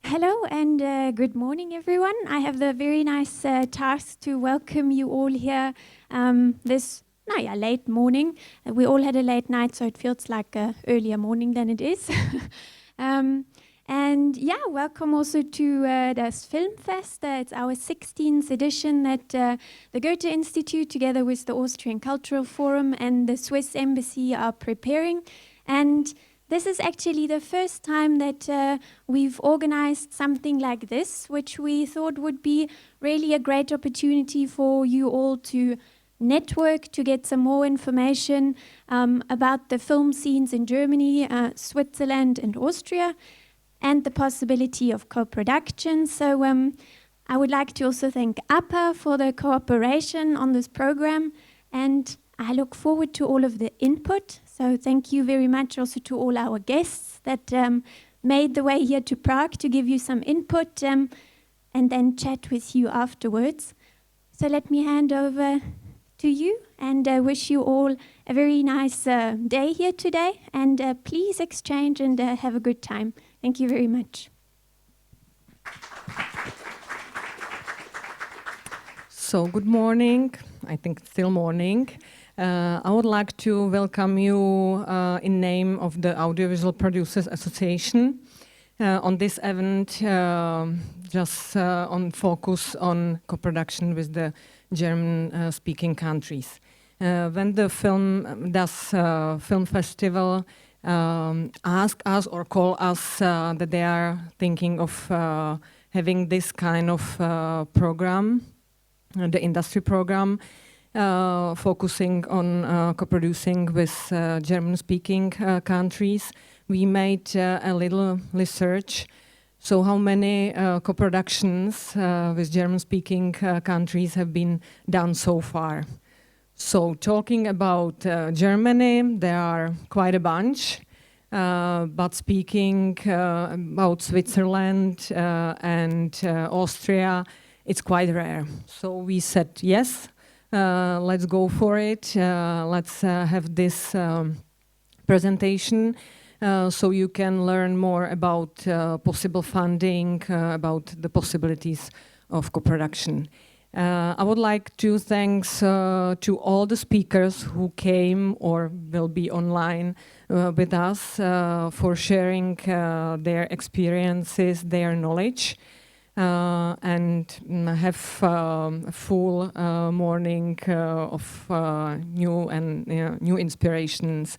Hello and good morning, everyone. I have the very nice task to welcome you all here this late morning. We all had a late night, so it feels like an earlier morning than it is. Welcome also to das Filmfest. It's our 16th edition that the Goethe Institute, together with the Austrian Cultural Forum and the Swiss Embassy, are preparing. And this is actually the first time that we've organized something like this, which we thought would be really a great opportunity for you all to network, to get some more information about the film scenes in Germany, Switzerland and Austria, and the possibility of co-production. So I would like to also thank APA for the cooperation on this program, and I look forward to all of the input. So thank you very much also to all our guests that made the way here to Prague to give you some input and then chat with you afterwards. So let me hand over to you and wish you all a very nice day here today. And please exchange and have a good time. Thank you very much. So good morning. I think it's still morning. I would like to welcome you in name of the Audiovisual Producers Association on this event, just on focus on co-production with the German-speaking countries. When the Film Festival ask us or call us that they are thinking of having this kind of program, the industry program, focusing on co-producing with German-speaking countries, we made a little research. So how many co-productions with German-speaking countries have been done so far? So talking about Germany, there are quite a bunch, but speaking about Switzerland and Austria, it's quite rare. So we said yes. Let's go for it. Let's have this presentation so you can learn more about possible funding, about the possibilities of co-production. I would like to thank to all the speakers who came or will be online with us for sharing their experiences, their knowledge. And have a full morning of new inspirations.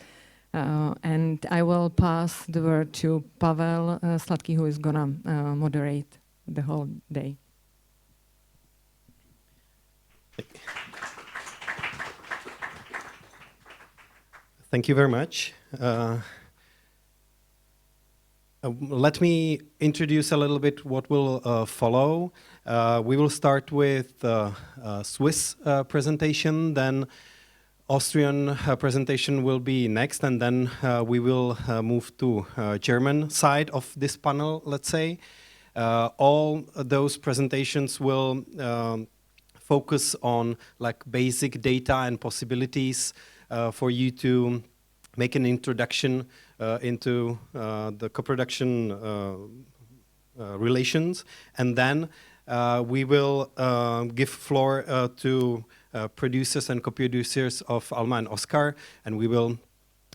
And I will pass the word to Pavel Sladký, who is gonna moderate the whole day. Thank you very much. Let me introduce a little bit what will follow. We will start with Swiss presentation, then Austrian presentation will be next, and then we will move to German side of this panel, let's say. All those presentations will focus on like basic data and possibilities for you to make an introduction into the co-production relations, and then we will give floor to producers and co-producers of Alma&Oskar, and we will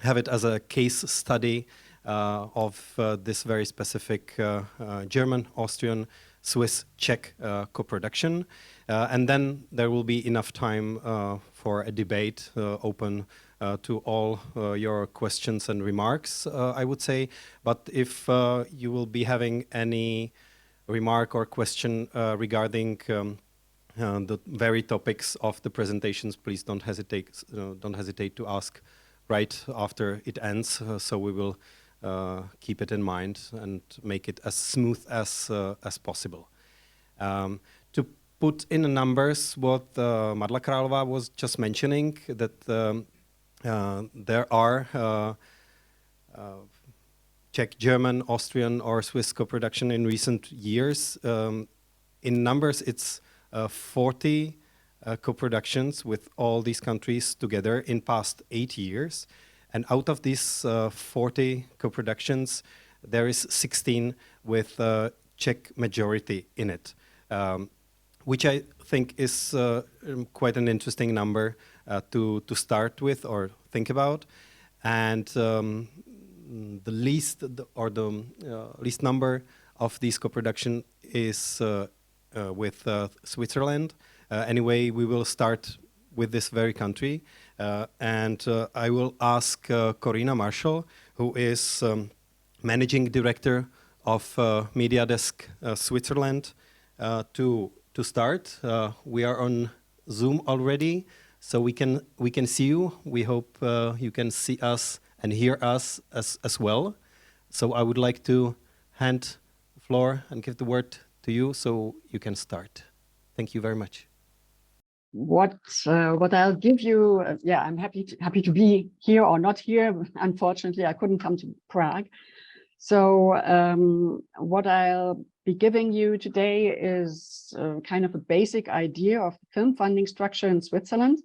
have it as a case study of this very specific German, Austrian, Swiss, Czech co-production. And then there will be enough time for a debate open to all your questions and remarks, I would say. But if you will be having any remark or question regarding the very topics of the presentations, please don't hesitate to ask right after it ends. So we will keep it in mind and make it as smooth as possible. To put in the numbers what Marla Králová was just mentioning, that there are Czech, German, Austrian or Swiss co-production in recent years. In numbers, it's 40 co-productions with all these countries together in past 8 years. And out of these 40 co-productions, there is 16 with Czech majority in it, which I think is quite an interesting number to start with or think about. And the least number of these co-production is with Switzerland. Anyway, we will start with this very country, and I will ask Corrina Marschall, who is managing director of MediaDesk Switzerland, to start. We are on Zoom already, so we can see you. We hope you can see us and hear us as well. So I would like to hand the floor and give the word to you, so you can start. Thank you very much. What I'll give you, I'm happy to be here or not here. Unfortunately, I couldn't come to Prague. So what I'll be giving you today is kind of a basic idea of the film funding structure in Switzerland,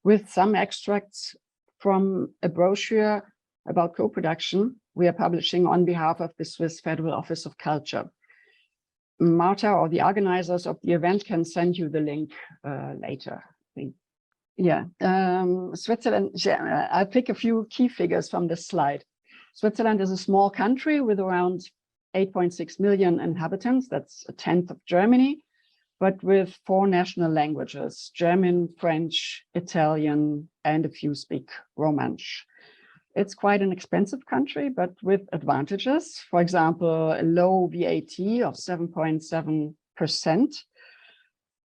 with some extracts from a brochure about co-production we are publishing on behalf of the Swiss Federal Office of Culture. Marta or the organizers of the event can send you the link later, I think. Yeah, Switzerland, I'll pick a few key figures from this slide. Switzerland is a small country with around 8.6 million inhabitants. That's a tenth of Germany, but with 4 national languages: German, French, Italian, and a few speak Romansh. It's quite an expensive country, but with advantages. For example, a low VAT of 7.7%.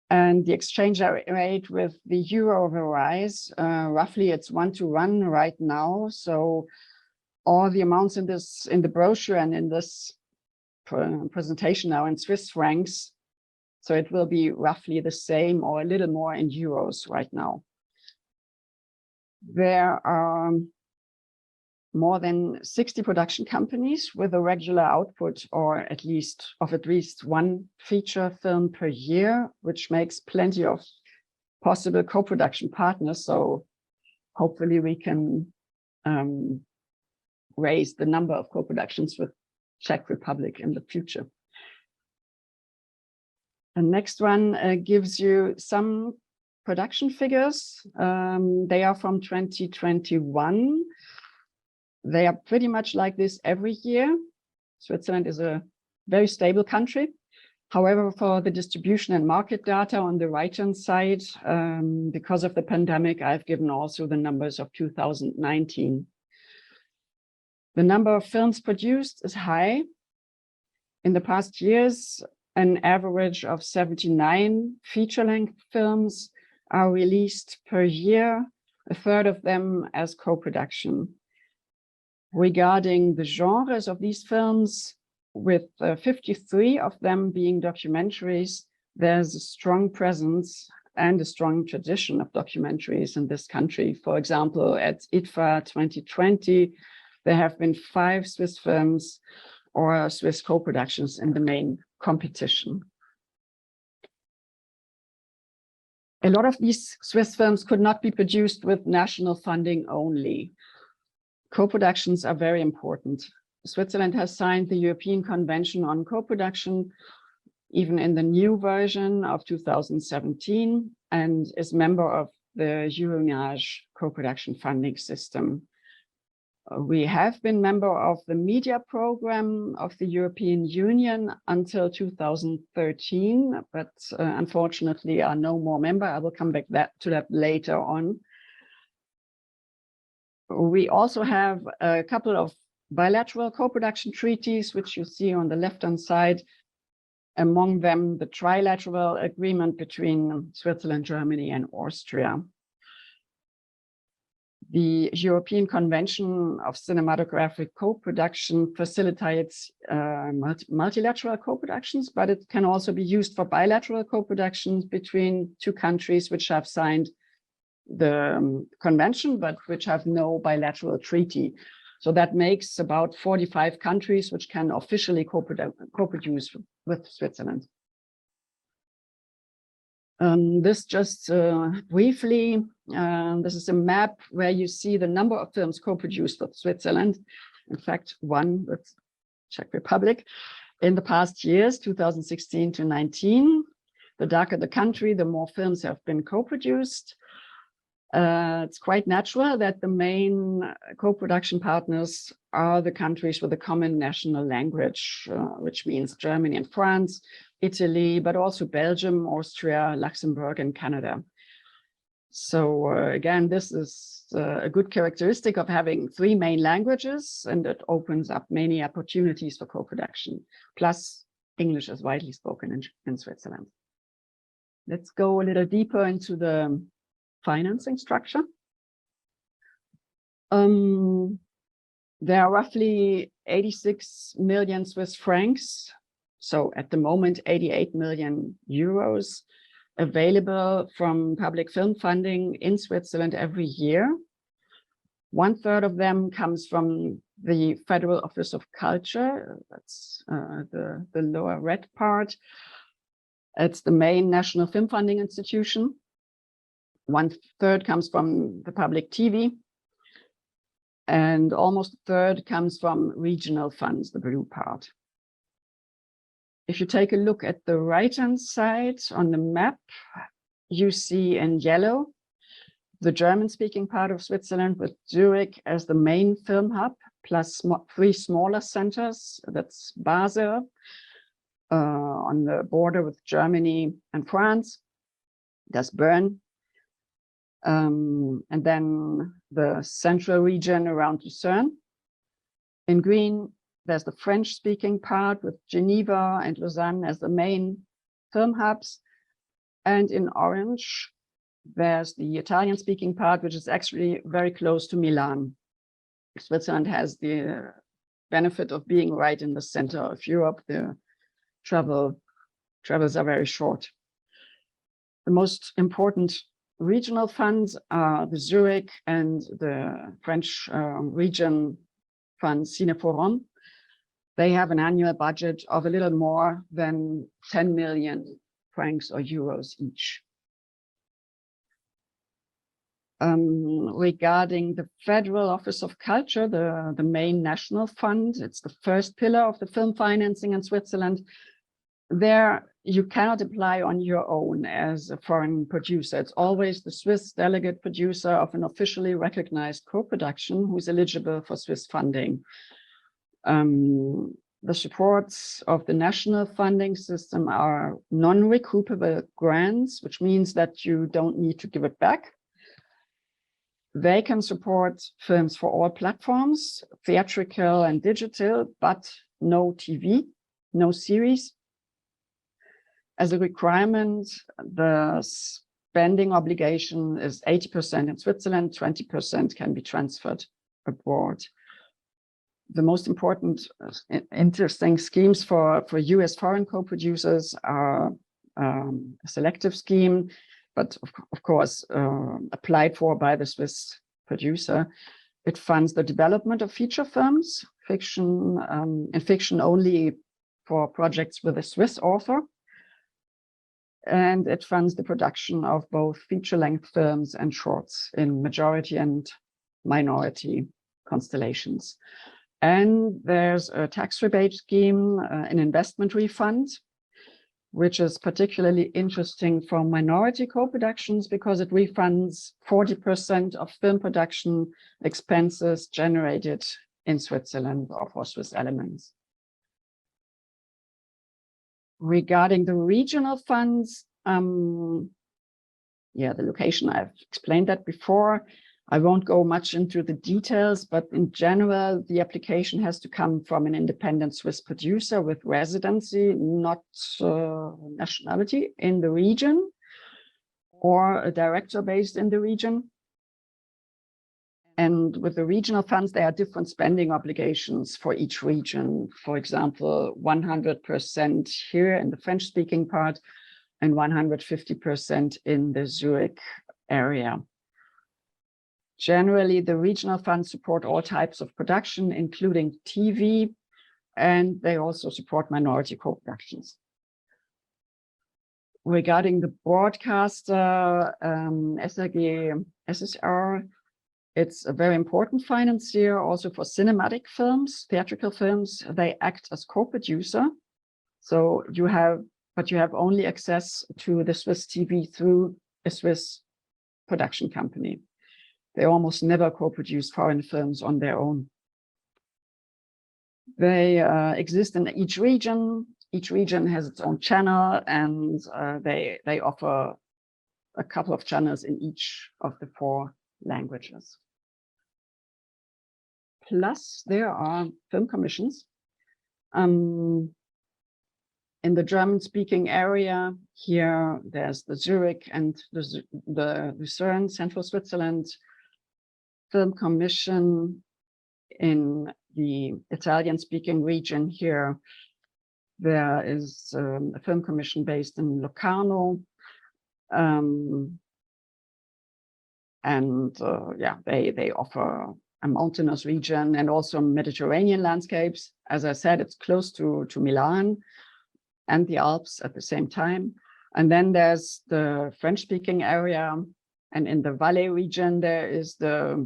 And the exchange rate with the euro will rise. Roughly it's 1-to-1 right now. So all the amounts in the brochure and in this presentation now in Swiss francs. So it will be roughly the same or a little more in euros right now. There are more than 60 production companies with a regular output of at least one feature film per year, which makes plenty of possible co-production partners. So hopefully we can raise the number of co-productions with Czech Republic in the future. The next one gives you some production figures. They are from 2021. They are pretty much like this every year. Switzerland is a very stable country. However, for the distribution and market data on the right-hand side, because of the pandemic, I've given also the numbers of 2019. The number of films produced is high. In the past years, an average of 79 feature-length films are released per year, a third of them as co-production. Regarding the genres of these films, with 53 of them being documentaries, there's a strong presence and a strong tradition of documentaries in this country. For example, at IDFA 2020, there have been 5 Swiss films or Swiss co-productions in the main competition. A lot of these Swiss films could not be produced with national funding only. Co-productions are very important. Switzerland has signed the European Convention on Co-production, even in the new version of 2017, and is member of the Euronage co-production funding system. We have been member of the media program of the European Union until 2013, but unfortunately are no more member. I will come back to that later on. We also have a couple of bilateral co-production treaties, which you see on the left-hand side. Among them, the trilateral agreement between Switzerland, Germany, and Austria. The European Convention of Cinematographic Co-production facilitates multilateral co-productions, but it can also be used for bilateral co-productions between 2 countries which have signed the convention, but which have no bilateral treaty. So that makes about 45 countries which can officially co-produce with Switzerland. This just briefly, this is a map where you see the number of films co-produced with Switzerland. In fact, 1 with Czech Republic. In the past years, 2016 to 19, the darker the country, the more films have been co-produced. It's quite natural that the main co-production partners are the countries with a common national language, which means Germany and France, Italy, but also Belgium, Austria, Luxembourg, and Canada. So again, this is a good characteristic of having 3 main languages, and it opens up many opportunities for co-production. Plus, English is widely spoken in Switzerland. Let's go a little deeper into the financing structure. There are roughly 86 million Swiss francs, so at the moment 88 million euros, available from public film funding in Switzerland every year. 1/3 of them comes from the Federal Office of Culture. That's the lower red part. It's the main national film funding institution. 1/3 comes from the public TV. And almost 1/3 comes from regional funds, the blue part. If you take a look at the right-hand side on the map, you see in yellow the German-speaking part of Switzerland, with Zurich as the main film hub, plus 3 smaller centers. That's Basel, on the border with Germany and France. That's Bern. And then the central region around Lucerne. In green, there's the French-speaking part with Geneva and Lausanne as the main film hubs. And in orange, there's the Italian-speaking part, which is actually very close to Milan. Switzerland has the benefit of being right in the center of Europe. The travels are very short. The most important regional funds are the Zurich and the French region fund Cineforum. They have an annual budget of a little more than 10 million francs or euros each. Regarding the Federal Office of Culture, the main national fund, it's the first pillar of the film financing in Switzerland. There, you cannot apply on your own as a foreign producer. It's always the Swiss delegate producer of an officially recognized co-production who's eligible for Swiss funding. The supports of the national funding system are non-recoupable grants, which means that you don't need to give it back. They can support films for all platforms, theatrical and digital, but no TV, no series. As a requirement, the spending obligation is 80% in Switzerland, 20% can be transferred abroad. The most important interesting schemes for US foreign co-producers are a selective scheme, but of course applied for by the Swiss producer. It funds the development of feature films, fiction, and fiction only for projects with a Swiss author. And it funds the production of both feature-length films and shorts in majority and minority constellations. And there's a tax rebate scheme, an investment refund, which is particularly interesting for minority co-productions because it refunds 40% of film production expenses generated in Switzerland or for Swiss elements. Regarding the regional funds, the location, I've explained that before. I won't go much into the details, but in general, the application has to come from an independent Swiss producer with residency, not nationality, in the region, or a director based in the region. And with the regional funds, there are different spending obligations for each region. For example, 100% here in the French-speaking part and 150% in the Zurich area. Generally, the regional funds support all types of production, including TV, and they also support minority co-productions. Regarding the broadcaster, SRG SSR, it's a very important financier also for cinematic films, theatrical films. They act as co-producer So you have only access to the Swiss TV through a Swiss production company. They almost never co-produce foreign films on their own. They exist in each region. Each region has its own channel, and they offer a couple of channels in each of the 4 languages. Plus, there are film commissions. In the German-speaking area, here there's the Zurich and the Lucerne, Central Switzerland Film Commission. In the Italian-speaking region here, there is a film commission based in Locarno. They offer a mountainous region and also Mediterranean landscapes. As I said, it's close to Milan and the Alps at the same time. And then there's the French-speaking area. And in the Valais region, there is a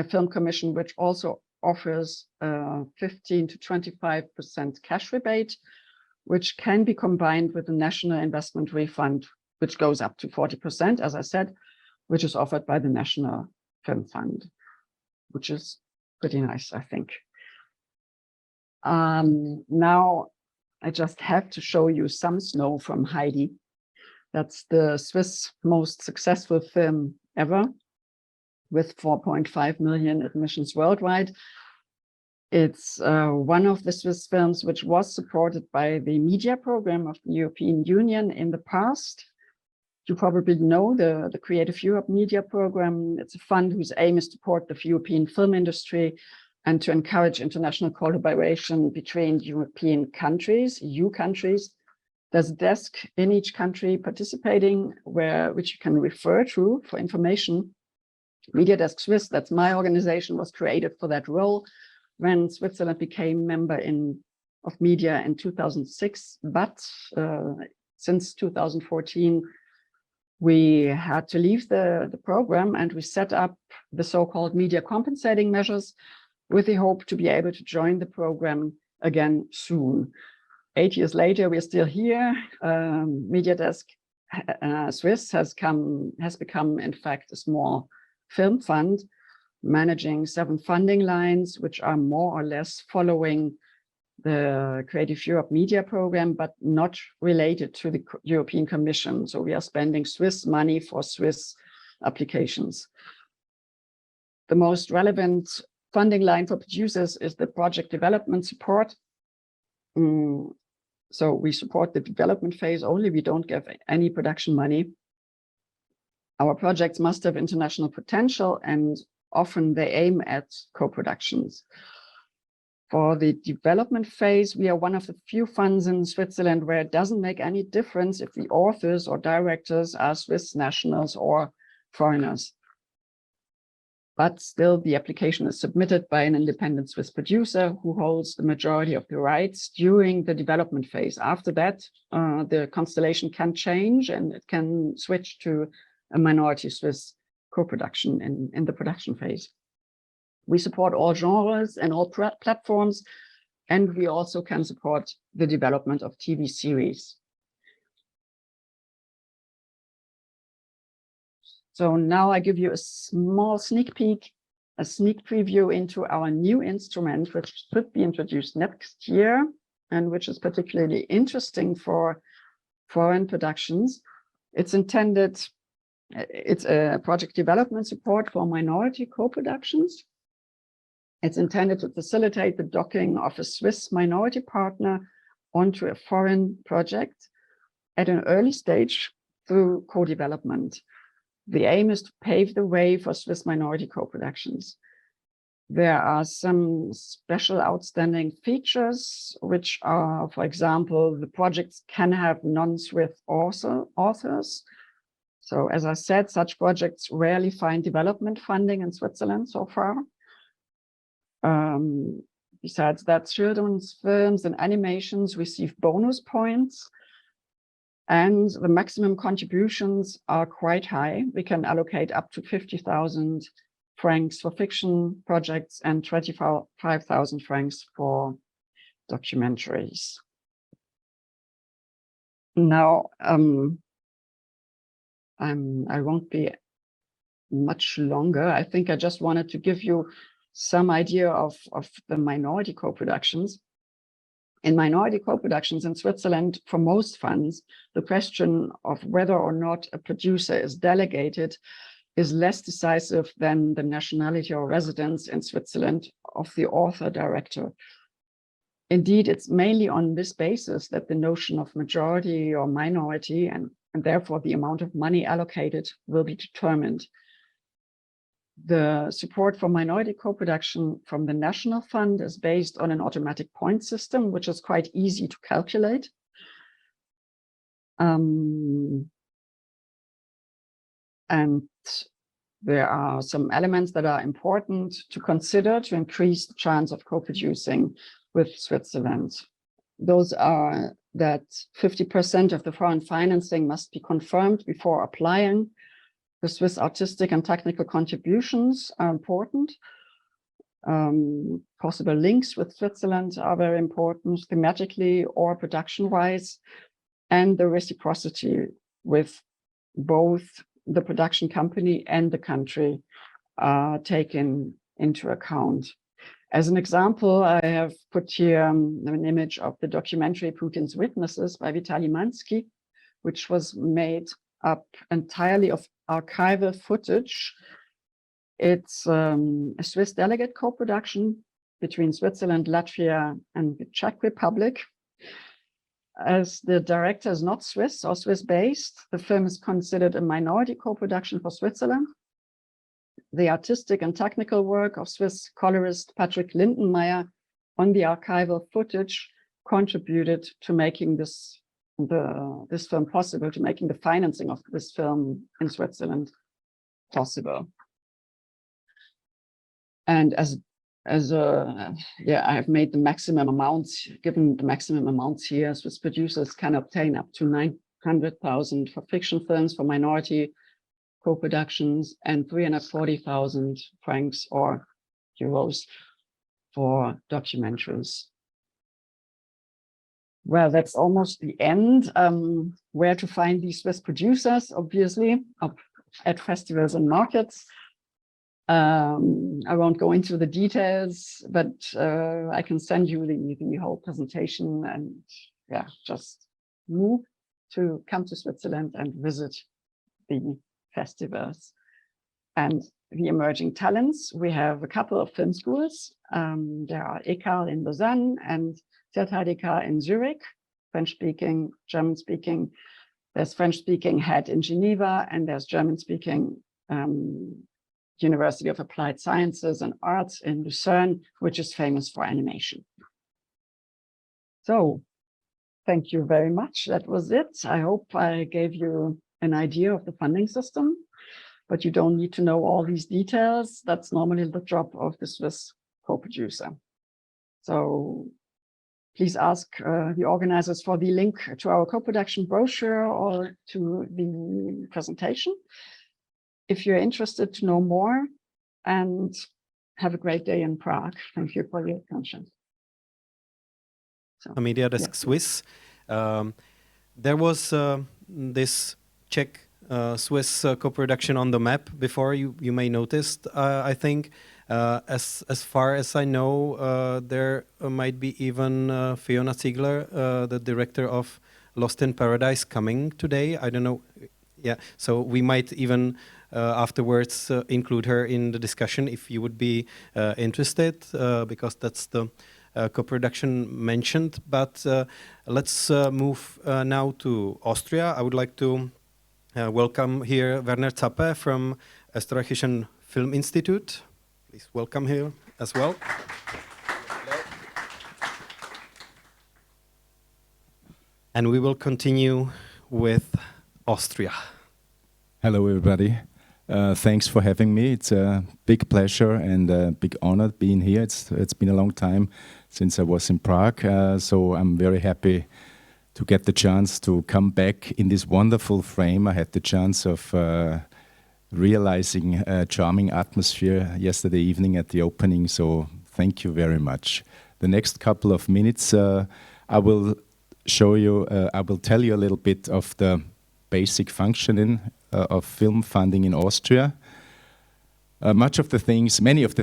film commission which also offers 15 to 25% cash rebate, which can be combined with the national investment refund, which goes up to 40%, as I said, which is offered by the National Film Fund, which is pretty nice, I think. Now, I just have to show you Some Snow from Heidi. That's the Swiss most successful film ever, with 4.5 million admissions worldwide. It's one of the Swiss films which was supported by the media program of the European Union in the past. You probably know the Creative Europe media program. It's a fund whose aim is to support the European film industry and to encourage international collaboration between European countries, EU countries. There's a desk in each country participating which you can refer to for information. MediaDesk Swiss, that's my organization, was created for that role when Switzerland became member of media in 2006. But since 2014, we had to leave the program, and we set up the so-called media compensating measures with the hope to be able to join the program again soon. 8 years later, we're still here. MediaDesk Swiss has become, in fact, a small film fund managing 7 funding lines, which are more or less following the Creative Europe media program, but not related to the European Commission. So we are spending Swiss money for Swiss applications. The most relevant funding line for producers is the project development support. So we support the development phase only. We don't give any production money. Our projects must have international potential, and often they aim at co-productions. For the development phase, we are one of the few funds in Switzerland where it doesn't make any difference if the authors or directors are Swiss nationals or foreigners. But still, the application is submitted by an independent Swiss producer who holds the majority of the rights during the development phase. After that, the constellation can change and it can switch to a minority Swiss co-production in the production phase. We support all genres and all platforms, and we also can support the development of TV series. So now I give you a small sneak peek, a sneak preview into our new instrument, which should be introduced next year, and which is particularly interesting for foreign productions. It's a project development support for minority co-productions. It's intended to facilitate the docking of a Swiss minority partner onto a foreign project at an early stage through co-development. The aim is to pave the way for Swiss minority co-productions. There are some special outstanding features, which are, for example, the projects can have non-Swiss authors. So as I said, such projects rarely find development funding in Switzerland so far. Besides that, children's films and animations receive bonus points, and the maximum contributions are quite high. We can allocate up to 50,000 francs for fiction projects and 25,000 francs for documentaries. Now, I won't be much longer. I think I just wanted to give you some idea of the minority co-productions. In minority co-productions in Switzerland, for most funds, the question of whether or not a producer is delegated is less decisive than the nationality or residence in Switzerland of the author-director. Indeed, it's mainly on this basis that the notion of majority or minority and therefore the amount of money allocated will be determined. The support for minority co-production from the National Fund is based on an automatic point system, which is quite easy to calculate. And there are some elements that are important to consider to increase the chance of co-producing with Switzerland. Those are that 50% of the foreign financing must be confirmed before applying. The Swiss artistic and technical contributions are important. Possible links with Switzerland are very important, thematically or production-wise, and the reciprocity with both the production company and the country are taken into account. As an example, I have put here an image of the documentary Putin's Witnesses by Vitaly Mansky, which was made up entirely of archival footage. It's a Swiss delegate co-production between Switzerland, Latvia, and the Czech Republic. As the director is not Swiss or Swiss-based, the film is considered a minority co-production for Switzerland. The artistic and technical work of Swiss colorist Patrick Lindenmeyer on the archival footage contributed to making this film possible, to making the financing of this film in Switzerland possible. And I have made the maximum amounts, given the maximum amounts here, Swiss producers can obtain up to 900,000 for fiction films for minority co-productions and 340,000 francs or euros for documentaries. Well, that's almost the end. Where to find these Swiss producers, obviously, at festivals and markets. I won't go into the details, but I can send you the whole presentation, and yeah, just come to Switzerland and visit the festivals. And the emerging talents, we have a couple of film schools. There are ECAL in Lausanne and ZHDK in Zurich, French-speaking, German-speaking. There's French-speaking HED in Geneva, and there's German-speaking University of Applied Sciences and Arts in Lucerne, which is famous for animation. So, thank you very much. That was it. I hope I gave you an idea of the funding system, but you don't need to know all these details. That's normally the job of the Swiss co-producer. So please ask the organizers for the link to our co-production brochure or to the presentation if you're interested to know more, and have a great day in Prague. Thank you for your attention. So, MediaDesk Swiss. There was this Czech Swiss co-production on the map before, you may noticed, I think. As far as I know, there might be even Fiona Ziegler, the director of Lost in Paradise, coming today. I don't know. Yeah, so we might even afterwards include her in the discussion if you would be interested, because that's the co-production mentioned. But let's move now to Austria. I would like to welcome here Werner Zappe from Österreichischen Filminstitut. Please welcome here as well. And we will continue with Austria. Hello, everybody. Thanks for having me. It's a big pleasure and a big honor being here. It's been a long time since I was in Prague, so I'm very happy to get the chance to come back in this wonderful frame. I had the chance of realizing a charming atmosphere yesterday evening at the opening, so thank you very much. The next couple of minutes, I will show you, I will tell you a little bit of the basic functioning of film funding in Austria. Many of the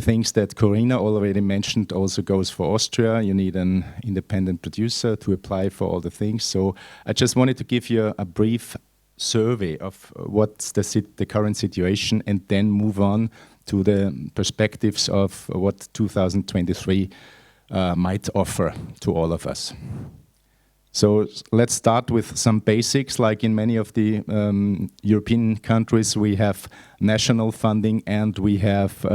things that Corrina already mentioned also goes for Austria. You need an independent producer to apply for all the things. So I just wanted to give you a brief survey of what's the current situation, and then move on to the perspectives of what 2023 might offer to all of us. So let's start with some basics. Like in many of the European countries, we have national funding and we have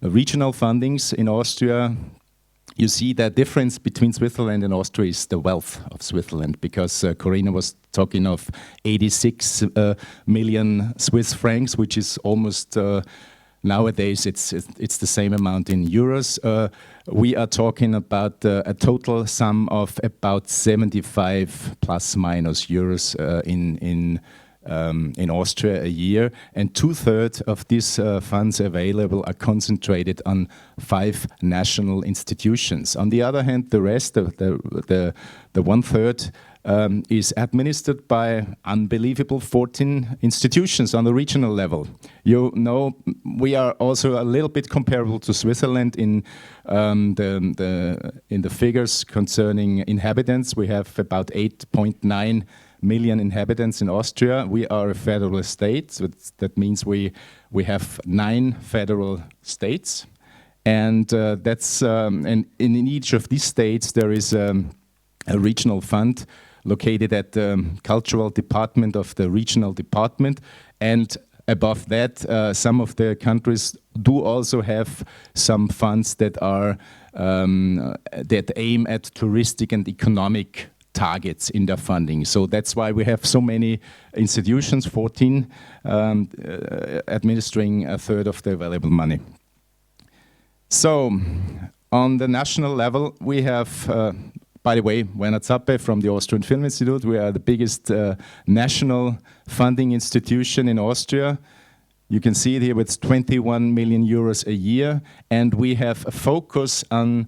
regional fundings. In Austria, you see the difference between Switzerland and Austria is the wealth of Switzerland, because Corrina was talking of 86 million Swiss francs, which is almost nowadays it's the same amount in euros. We are talking about a total sum of about 75 plus minus euros in Austria a year, and 2/3 of these funds available are concentrated on 5 national institutions. On the other hand, the rest of the 1/3 is administered by unbelievable 14 institutions on the regional level. You know, we are also a little bit comparable to Switzerland in the figures concerning inhabitants. We have about 8.9 million inhabitants in Austria. We are a federal state, so that means we have 9 federal states, and that's and in each of these states there is a regional fund located at the cultural department of the regional department, and above that, some of the countries do also have some funds that are that aim at touristic and economic targets in their funding. So that's why we have so many institutions, 14, administering 1/3 of the available money. So on the national level, we have by the way, Werner from the Austrian Film Institute. We are the biggest national funding institution in Austria. You can see it here with 21 million euros a year, and we have a focus on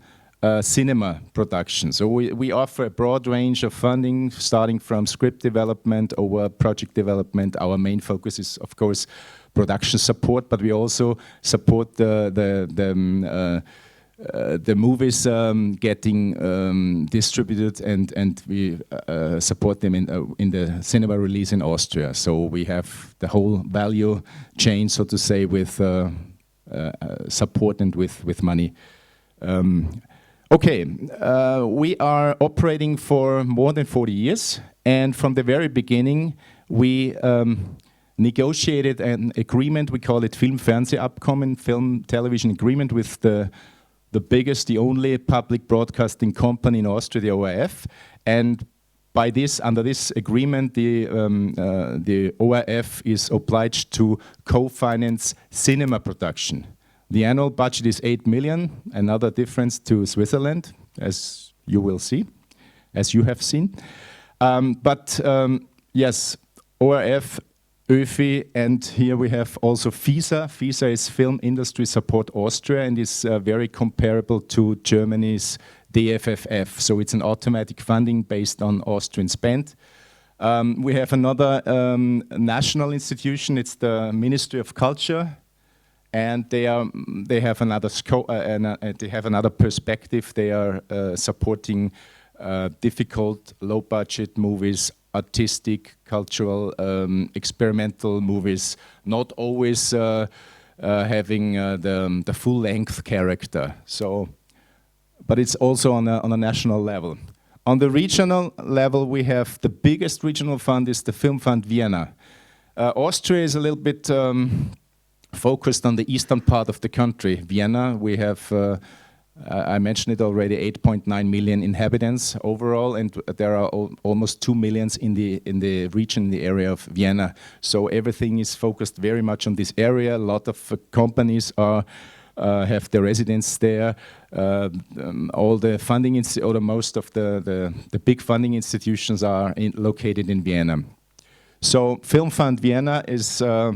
cinema production. So we offer a broad range of funding, starting from script development over project development. Our main focus is, of course, production support, but we also support the movies getting distributed, and we support them in the cinema release in Austria. So we have the whole value chain, so to say, with support and with money. Okay, we are operating for more than 40 years, and from the very beginning we negotiated an agreement. We call it Film-Fernsehabkommen, film television agreement, with the biggest, the only public broadcasting company in Austria, the ORF. And by this, under this agreement, the ORF is obliged to co-finance cinema production. The annual budget is 8 million, another difference to Switzerland, as you will see, as you have seen. Yes, ORF, ÖFI, and here we have also FISA. FISA is Film Industry Support Austria, and is very comparable to Germany's DFFF. So it's an automatic funding based on Austrian spend. We have another national institution. It's the Ministry of Culture, and they have another scope, they have another perspective. They are supporting difficult, low-budget movies, artistic, cultural, experimental movies, not always having the full-length character. So, but it's also on a national level. On the regional level, we have the biggest regional fund is the Film Fund Vienna. Austria is a little bit focused on the eastern part of the country. Vienna, we have, I mentioned it already, 8.9 million inhabitants overall, and there are almost 2 million in the region, in the area of Vienna. So everything is focused very much on this area. A lot of companies have their residence there. All the funding, or most of the big funding institutions are located in Vienna. So Film Fund Vienna is a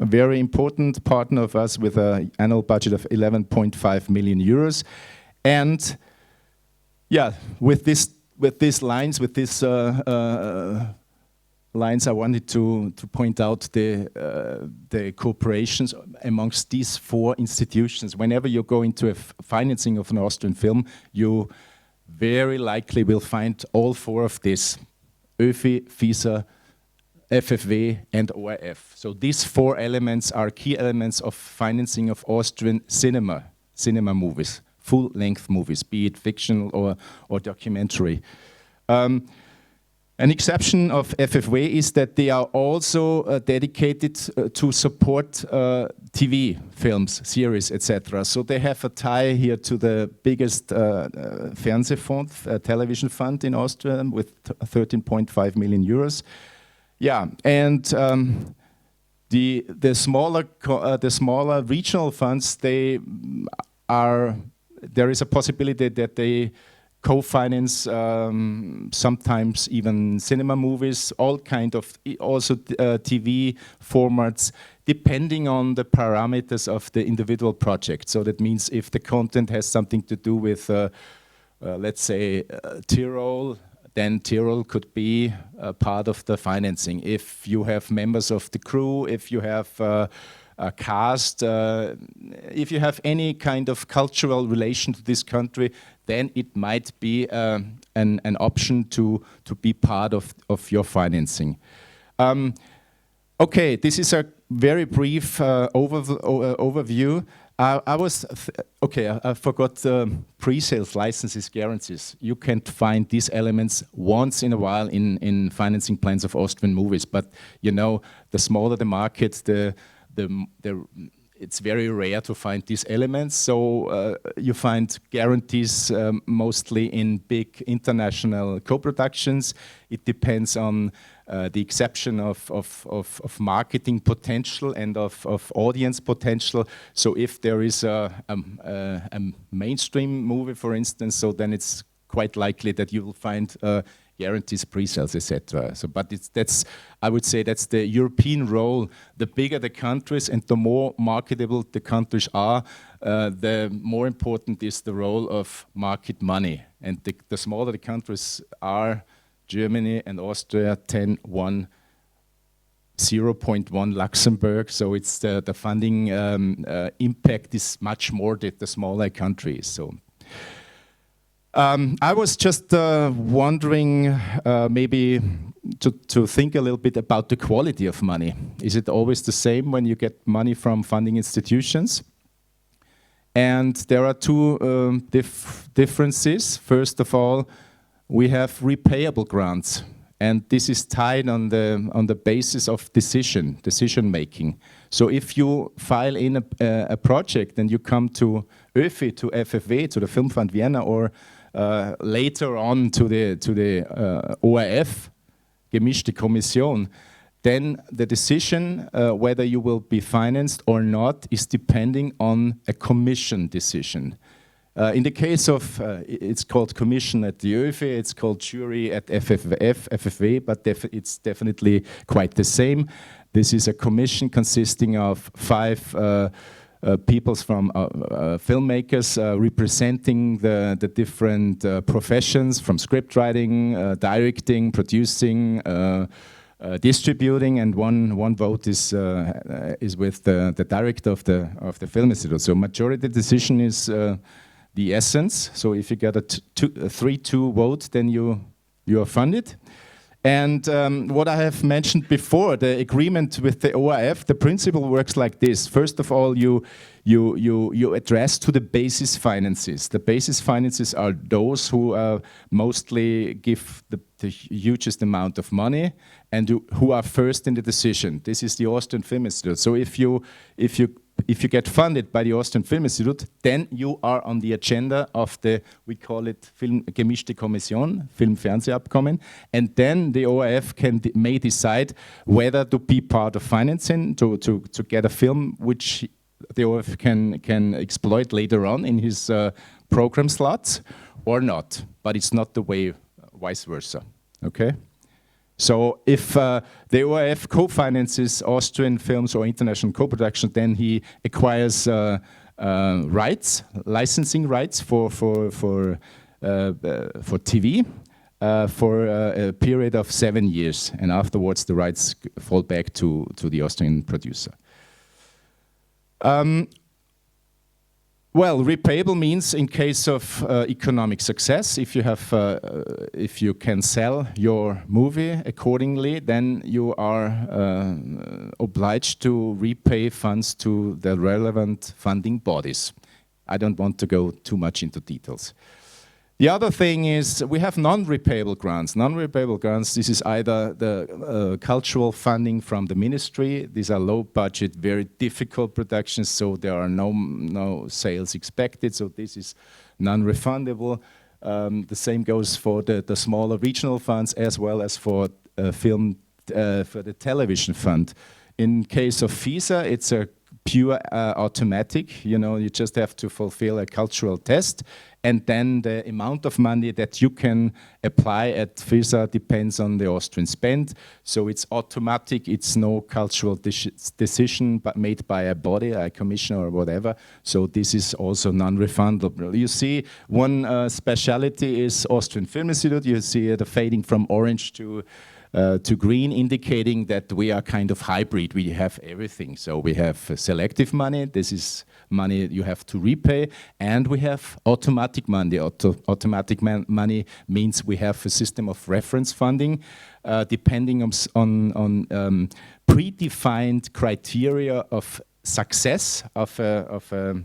very important partner of us, with an annual budget of 11.5 million euros. And yeah, with this with these lines, lines, I wanted to point out the cooperations amongst these 4 institutions. Whenever you go into a financing of an Austrian film, you very likely will find all 4 of these: ÖFI, FISA, FFW, and ORF. So these 4 elements are key elements of financing of Austrian cinema movies, full-length movies, be it fictional or documentary. An exception of FFW is that they are also dedicated to support TV films, series, etc. So they have a tie here to the biggest Fernsehfonds, television fund in Austria, with 13.5 million euros. Yeah, and the smaller regional funds, there is a possibility that they co-finance sometimes even cinema movies, all kind of also TV formats, depending on the parameters of the individual project. So that means if the content has something to do with, let's say, Tyrol, then Tyrol could be a part of the financing. If you have members of the crew, if you have a cast, if you have any kind of cultural relation to this country, then it might be an option to be part of your financing. Okay, this is a very brief overview. I forgot pre-sales licenses guarantees. You can find these elements once in a while in financing plans of Austrian movies, but you know, the smaller the market, it's very rare to find these elements. So you find guarantees mostly in big international co-productions. It depends on the exception of marketing potential and of audience potential. So if there is a mainstream movie, for instance, so then it's quite likely that you will find guarantees, pre-sales, etc. So, but I would say that's the European role. The bigger the countries and the more marketable the countries are, the more important is the role of market money. And the smaller the countries are, Germany and Austria, 10-1, 0.1 Luxembourg. So it's the funding impact is much more than the smaller countries. So. I was just wondering maybe to think a little bit about the quality of money. Is it always the same when you get money from funding institutions? And there are two differences. First of all, we have repayable grants, and this is tied on the basis of decision making. So if you file in a project and you come to ÖFI, to FFW, to the Film Fund Vienna, or later on to the ORF, gemischte Kommission, then the decision whether you will be financed or not is depending on a commission decision. In the case of, it's called commission at the ÖFI, it's called jury at FFW, but it's definitely quite the same. This is a commission consisting of 5 people from filmmakers representing the different professions, from script writing, directing, producing, distributing, and one vote is with the director of the film institute. So majority decision is the essence. So if you get a 3-2 vote, then you are funded. And what I have mentioned before, the agreement with the ORF, the principle works like this. First of all, you address to the basis finances. The basis finances are those who mostly give the hugest amount of money and who are first in the decision. This is the Austrian Film Institute. So if you get funded by the Austrian Film Institute, then you are on the agenda of we call it gemischte Kommission, Film-Fernsehabkommen, and then the ORF may decide whether to be part of financing, to get a film which the ORF can exploit later on in his program slots or not. But it's not the way vice versa, okay? So if the ORF co-finances Austrian films or international co-production, then he acquires rights, licensing rights for TV, for a period of 7 years, and afterwards the rights fall back to the Austrian producer. Well, repayable means in case of economic success, if you can sell your movie accordingly, then you are obliged to repay funds to the relevant funding bodies. I don't want to go too much into details. The other thing is we have non-repayable grants. Non-repayable grants, this is either the cultural funding from the ministry. These are low budget, very difficult productions, so there are no sales expected, so this is non-refundable. The same goes for the smaller regional funds as well as for for the television fund. In case of FISA, it's a pure automatic, you know, you just have to fulfill a cultural test, and then the amount of money that you can apply at FISA depends on the Austrian spend. So it's automatic, it's no cultural decision but made by a body, a commission or whatever. So this is also non-refundable. You see one speciality is Austrian Film Institute. You see the fading from orange to green, indicating that we are kind of hybrid. We have everything. So we have selective money. This is money you have to repay. And we have automatic money. Automatic money means we have a system of reference funding depending on predefined criteria of success of a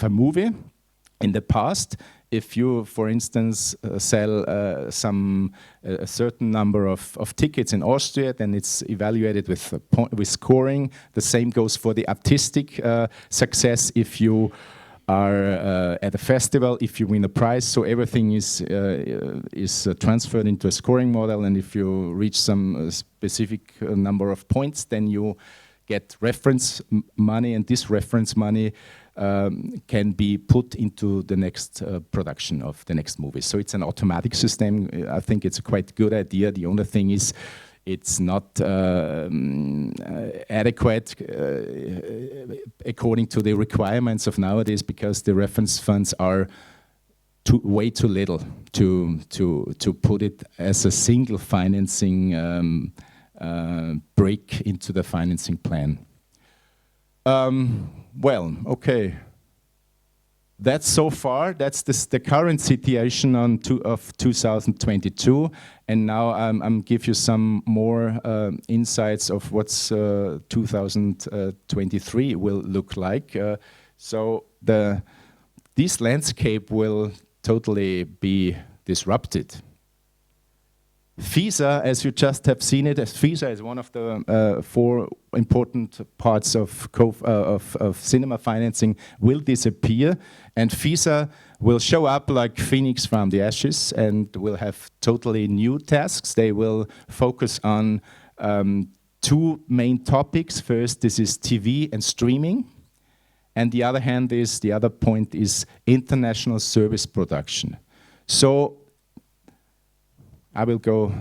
movie in the past. If you, for instance, sell a certain number of tickets in Austria, then it's evaluated with scoring. The same goes for the artistic success. If you are at a festival, if you win a prize, so everything is transferred into a scoring model. And if you reach some specific number of points, then you get reference money, and this reference money can be put into the next production of the next movie. So it's an automatic system. I think it's a quite good idea. The only thing is it's not adequate according to the requirements of nowadays, because the reference funds are way too little to put it as a single financing brick into the financing plan. Well, okay. That's so far. That's the current situation of 2022. And now I'm give you some more insights of what's 2023 will look like. So this landscape will totally be disrupted. FISA, as you just have seen it, FISA is one of the 4 important parts of cinema financing, will disappear, and FISA will show up like Phoenix from the ashes and will have totally new tasks. They will focus on 2 main topics. First, this is TV and streaming, and the other point is international service production. So I will go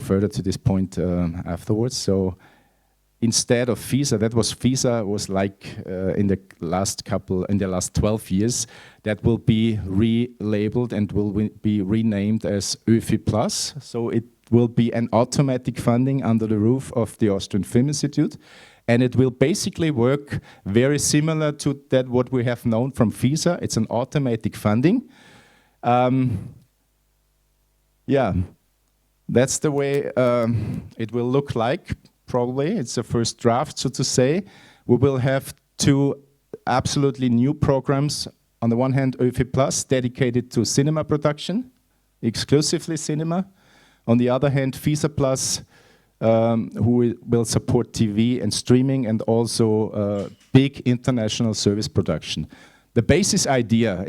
further to this point afterwards. So instead of FISA was like in the last 12 years, that will be relabeled and will be renamed as ÖFI Plus. So it will be an automatic funding under the roof of the Austrian Film Institute, and it will basically work very similar to that what we have known from FISA. It's an automatic funding. Yeah, that's the way it will look like, probably. It's a first draft, so to say. We will have 2 absolutely new programs. On the one hand, ÖFI Plus, dedicated to cinema production, exclusively cinema. On the other hand, FISA Plus, who will support TV and streaming, and also big international service production. The basis idea,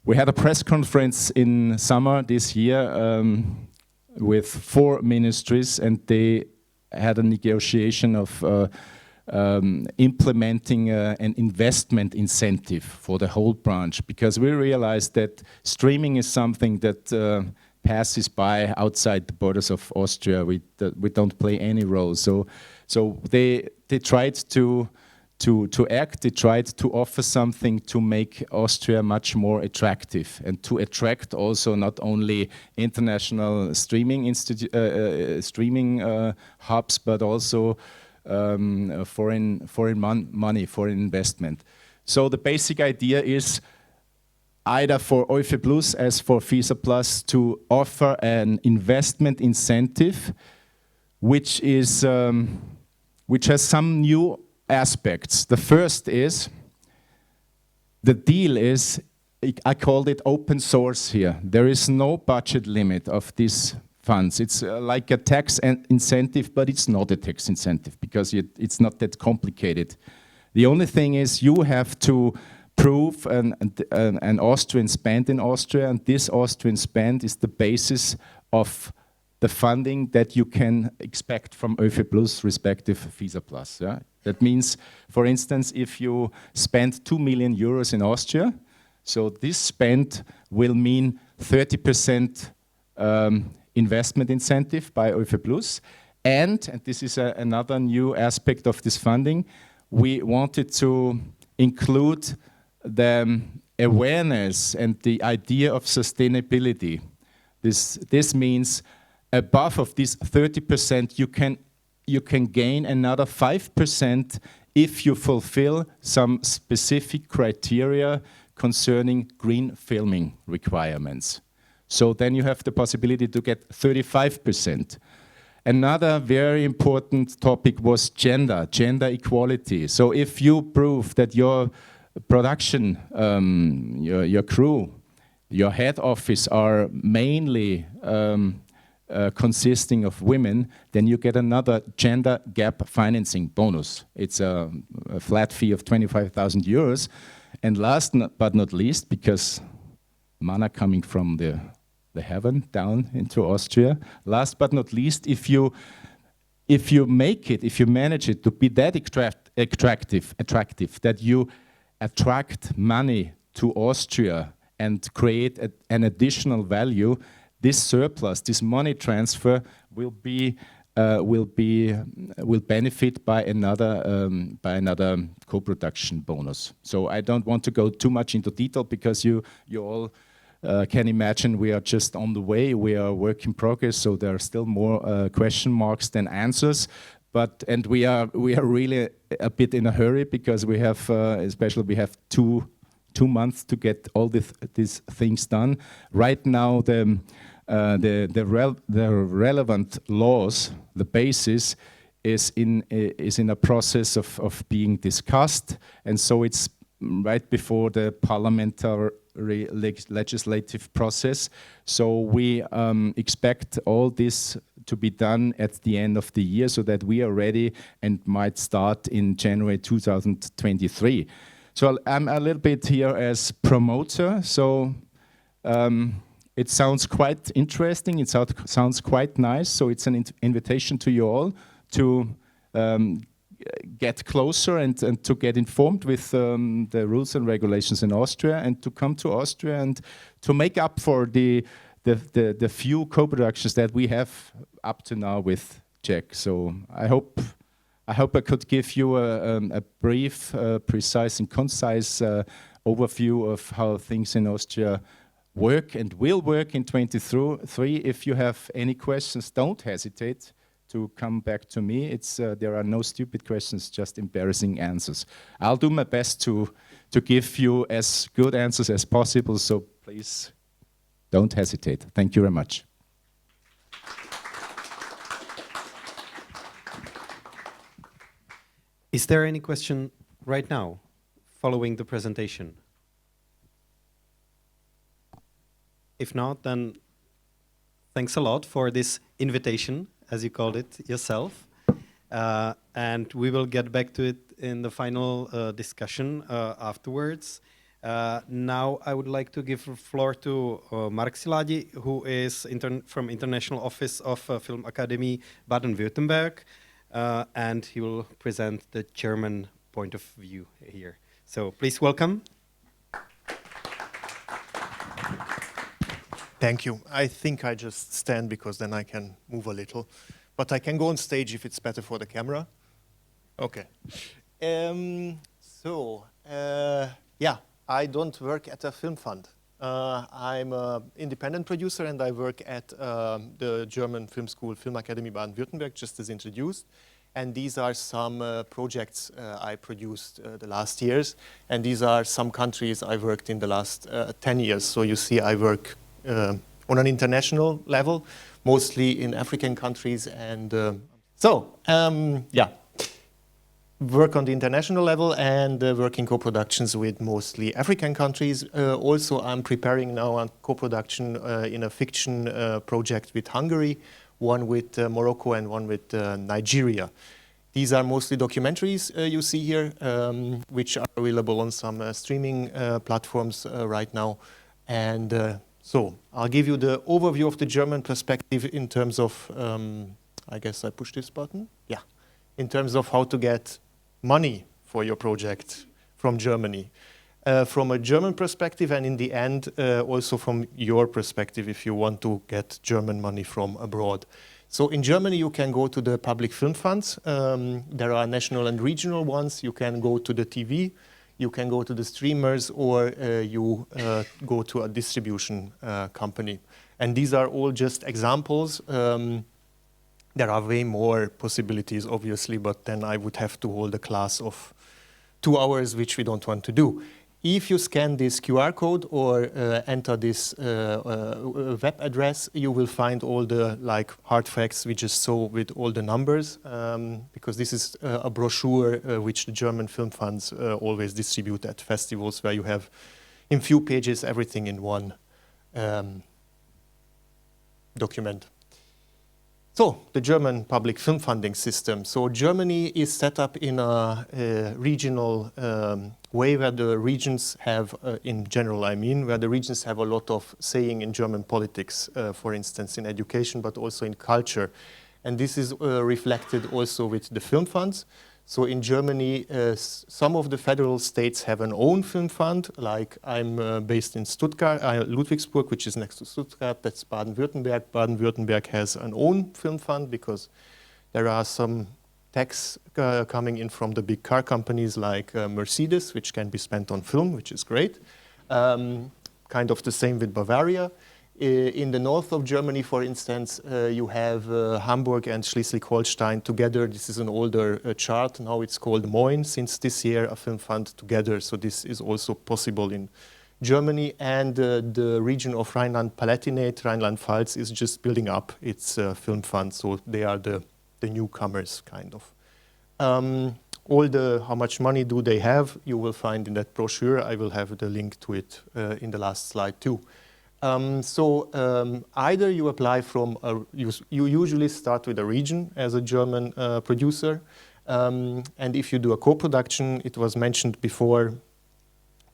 we had a press conference in summer this year with 4 ministries, and they had a negotiation of implementing an investment incentive for the whole branch, because we realized that streaming is something that passes by outside the borders of Austria. We don't play any role. So they tried to to act. It tried to offer something to make Austria much more attractive and to attract also not only international streaming hubs, but also foreign money, foreign investment. So the basic idea is either for OIFE Plus as for FISA Plus to offer an investment incentive, which has some new aspects. The first is, the deal is, I called it open source here. There is no budget limit of these funds. It's like a tax incentive, but it's not a tax incentive because it's not that complicated. The only thing is you have to prove an Austrian spend in Austria, and this Austrian spend is the basis of the funding that you can expect from OIFE Plus, respective FISA Plus. Yeah? That means, for instance, if you spend 2 million euros in Austria, so this spend will mean 30% investment incentive by OIFE Plus, and this is another new aspect of this funding, we wanted to include the awareness and the idea of sustainability. This means above of this 30%, you can gain another 5% if you fulfill some specific criteria concerning green filming requirements. So then you have the possibility to get 35%. Another very important topic was gender equality. So if you prove that your production, your crew, your head office are mainly consisting of women, then you get another gender gap financing bonus. It's a flat fee of 25,000 euros. And last but not least, because manna coming from the heaven down into Austria, last but not least, if you manage it to be that attractive that you attract money to Austria and create an additional value, this surplus, this money transfer will benefit by another co-production bonus. So I don't want to go too much into detail because you all can imagine we are just on the way. We are a work in progress, so there are still more question marks than answers. And we are really a bit in a hurry because we have, especially we have two months to get all these things done. Right now, the relevant laws, the basis, is in a process of being discussed, and so it's right before the parliamentary legislative process. So we expect all this to be done at the end of the year so that we are ready and might start in January 2023. So I'm a little bit here as promoter. So it sounds quite interesting. It sounds quite nice. So it's an invitation to you all to get closer and to get informed with the rules and regulations in Austria, and to come to Austria and to make up for the few co-productions that we have up to now with Czech. So I hope I could give you a brief, precise and concise overview of how things in Austria work and will work in 2023. If you have any questions, don't hesitate to come back to me. There are no stupid questions, just embarrassing answers. I'll do my best to give you as good answers as possible, so please don't hesitate. Thank you very much. Is there any question right now, following the presentation? If not, then thanks a lot for this invitation, as you called it yourself. And we will get back to it in the final discussion afterwards. Now I would like to give the floor to Mark Szilágyi, who is from International Office of Film Academy Baden-Württemberg, and he will present the German point of view here. So please welcome. Thank you. I think I just stand because then I can move a little. But I can go on stage if it's better for the camera. Okay. Yeah, I don't work at a film fund. I'm an independent producer and I work at the German Film School Film Academy Baden-Württemberg, just as introduced. And these are some projects I produced the last years. And these are some countries I worked in the last 10 years. So you see I work on an international level, mostly in African countries. And yeah. Work on the international level and work in co-productions with mostly African countries. Also, I'm preparing now a co-production in a fiction project with Hungary, one with Morocco and one with Nigeria. These are mostly documentaries you see here, which are available on some streaming platforms right now. And so I'll give you the overview of the German perspective in terms of, I guess I push this button? Yeah. In terms of how to get money for your project from Germany. From a German perspective and in the end also from your perspective if you want to get German money from abroad. So in Germany you can go to the public film funds. There are national and regional ones. You can go to the TV, you can go to the streamers, or you go to a distribution company. And these are all just examples. There are way more possibilities, obviously, but then I would have to hold a class of 2 hours, which we don't want to do. If you scan this QR code or enter this web address, you will find all the hard facts we just saw with all the numbers, because this is a brochure which the German film funds always distribute at festivals, where you have in few pages everything in one document. So, the German public film funding system. So, Germany is set up in a regional way where the regions have, in general I mean, where the regions have a lot of saying in German politics, for instance, in education, but also in culture. And this is reflected also with the film funds. So in Germany, some of the federal states have an own film fund, like I'm based in Stuttgart, Ludwigsburg, which is next to Stuttgart, that's Baden-Württemberg. Baden-Württemberg has an own film fund because there are some tax coming in from the big car companies like Mercedes, which can be spent on film, which is great. Kind of the same with Bavaria. In the north of Germany, for instance, you have Hamburg and Schleswig-Holstein together. This is an older chart. Now it's called Moin, since this year, a film fund together. So this is also possible in Germany. And the region of Rhineland-Palatinate, Rhineland-Pfalz, is just building up its film fund. So they are the newcomers, kind of. How much money do they have, you will find in that brochure. I will have the link to it in the last slide too. Either you apply from, you usually start with a region as a German producer, and if you do a co-production, it was mentioned before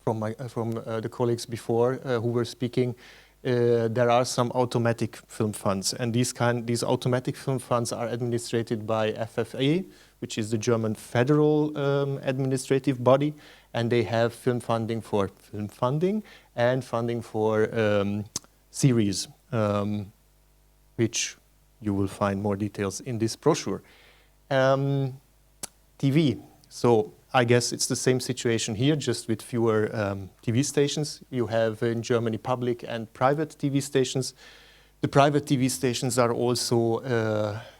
from the colleagues before who were speaking, there are some automatic film funds, and these automatic film funds are administered by FFA, which is the German federal administrative body, and they have film funding for film funding and funding for series, which you will find more details in this brochure. TV. So I guess it's the same situation here, just with fewer TV stations. You have in Germany public and private TV stations. The private TV stations are also,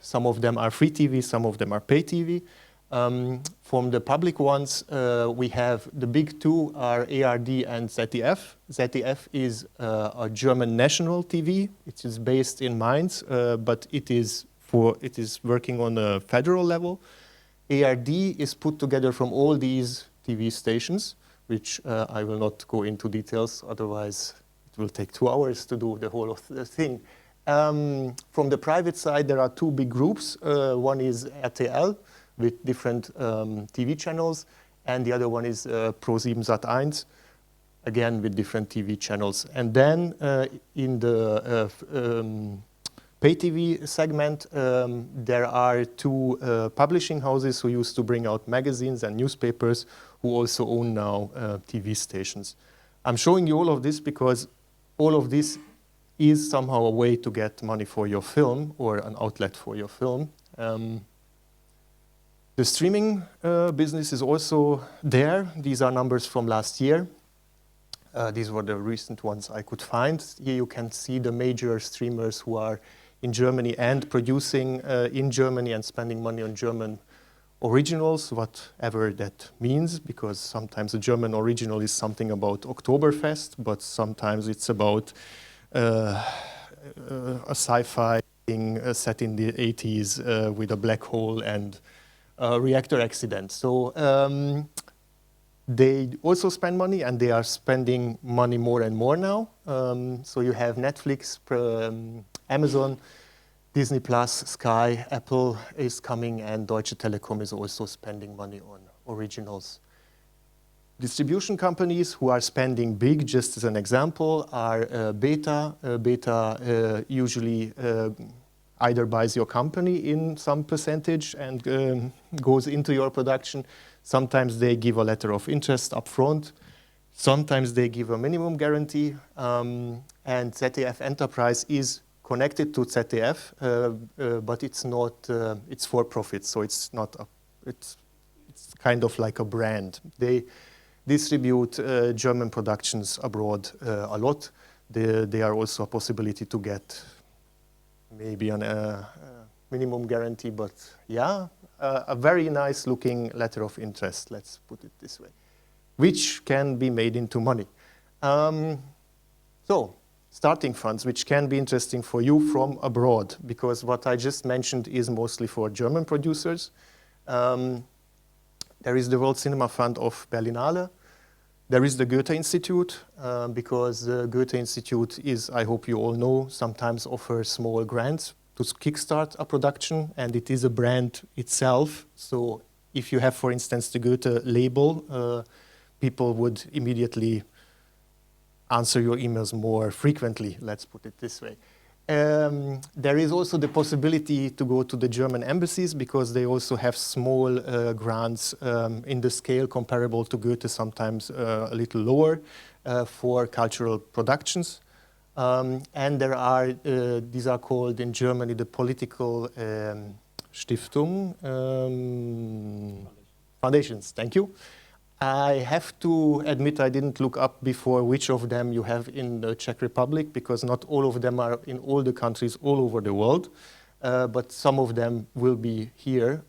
some of them are free TV, some of them are pay TV. From the public ones, we have the big two are ARD and ZDF. ZDF is a German national TV. It is based in Mainz, but it is working on a federal level. ARD is put together from all these TV stations, which I will not go into details, otherwise it will take 2 hours to do the whole of the thing. From the private side, there are two big groups. One is RTL, with different TV channels, and the other one is Pro7 Sat.1, again with different TV channels. And then in the pay TV segment, there are two publishing houses who used to bring out magazines and newspapers, who also own now TV stations. I'm showing you all of this because all of this is somehow a way to get money for your film or an outlet for your film. The streaming business is also there. These are numbers from last year. These were the recent ones I could find. Here you can see the major streamers who are in Germany and producing in Germany and spending money on German originals, whatever that means, because sometimes a German original is something about Oktoberfest, but sometimes it's about a sci-fi thing set in the 80s with a black hole and a reactor accident. So they also spend money, and they are spending money more and more now. So you have Netflix, Amazon, Disney Plus, Sky, Apple is coming, and Deutsche Telekom is also spending money on originals. Distribution companies who are spending big, just as an example, are Beta. Beta usually either buys your company in some percentage and goes into your production. Sometimes they give a letter of interest up front. Sometimes they give a minimum guarantee. And ZDF Enterprise is connected to ZDF, but it's not, it's for profit, so it's not, it's kind of like a brand. They distribute German productions abroad a lot. They are also a possibility to get maybe a minimum guarantee, but yeah, a very nice looking letter of interest, let's put it this way, which can be made into money. So, starting funds, which can be interesting for you from abroad, because what I just mentioned is mostly for German producers. There is the World Cinema Fund of Berlinale. There is the Goethe Institute, because the Goethe Institute is, I hope you all know, sometimes offers small grants to kickstart a production, and it is a brand itself. So if you have, for instance, the Goethe label, people would immediately answer your emails more frequently, let's put it this way. There is also the possibility to go to the German embassies, because they also have small grants in the scale comparable to Goethe, sometimes a little lower, for cultural productions. And there are, these are called in Germany the political Stiftung, foundations, thank you. I have to admit I didn't look up before which of them you have in the Czech Republic, because not all of them are in all the countries all over the world, but some of them will be here.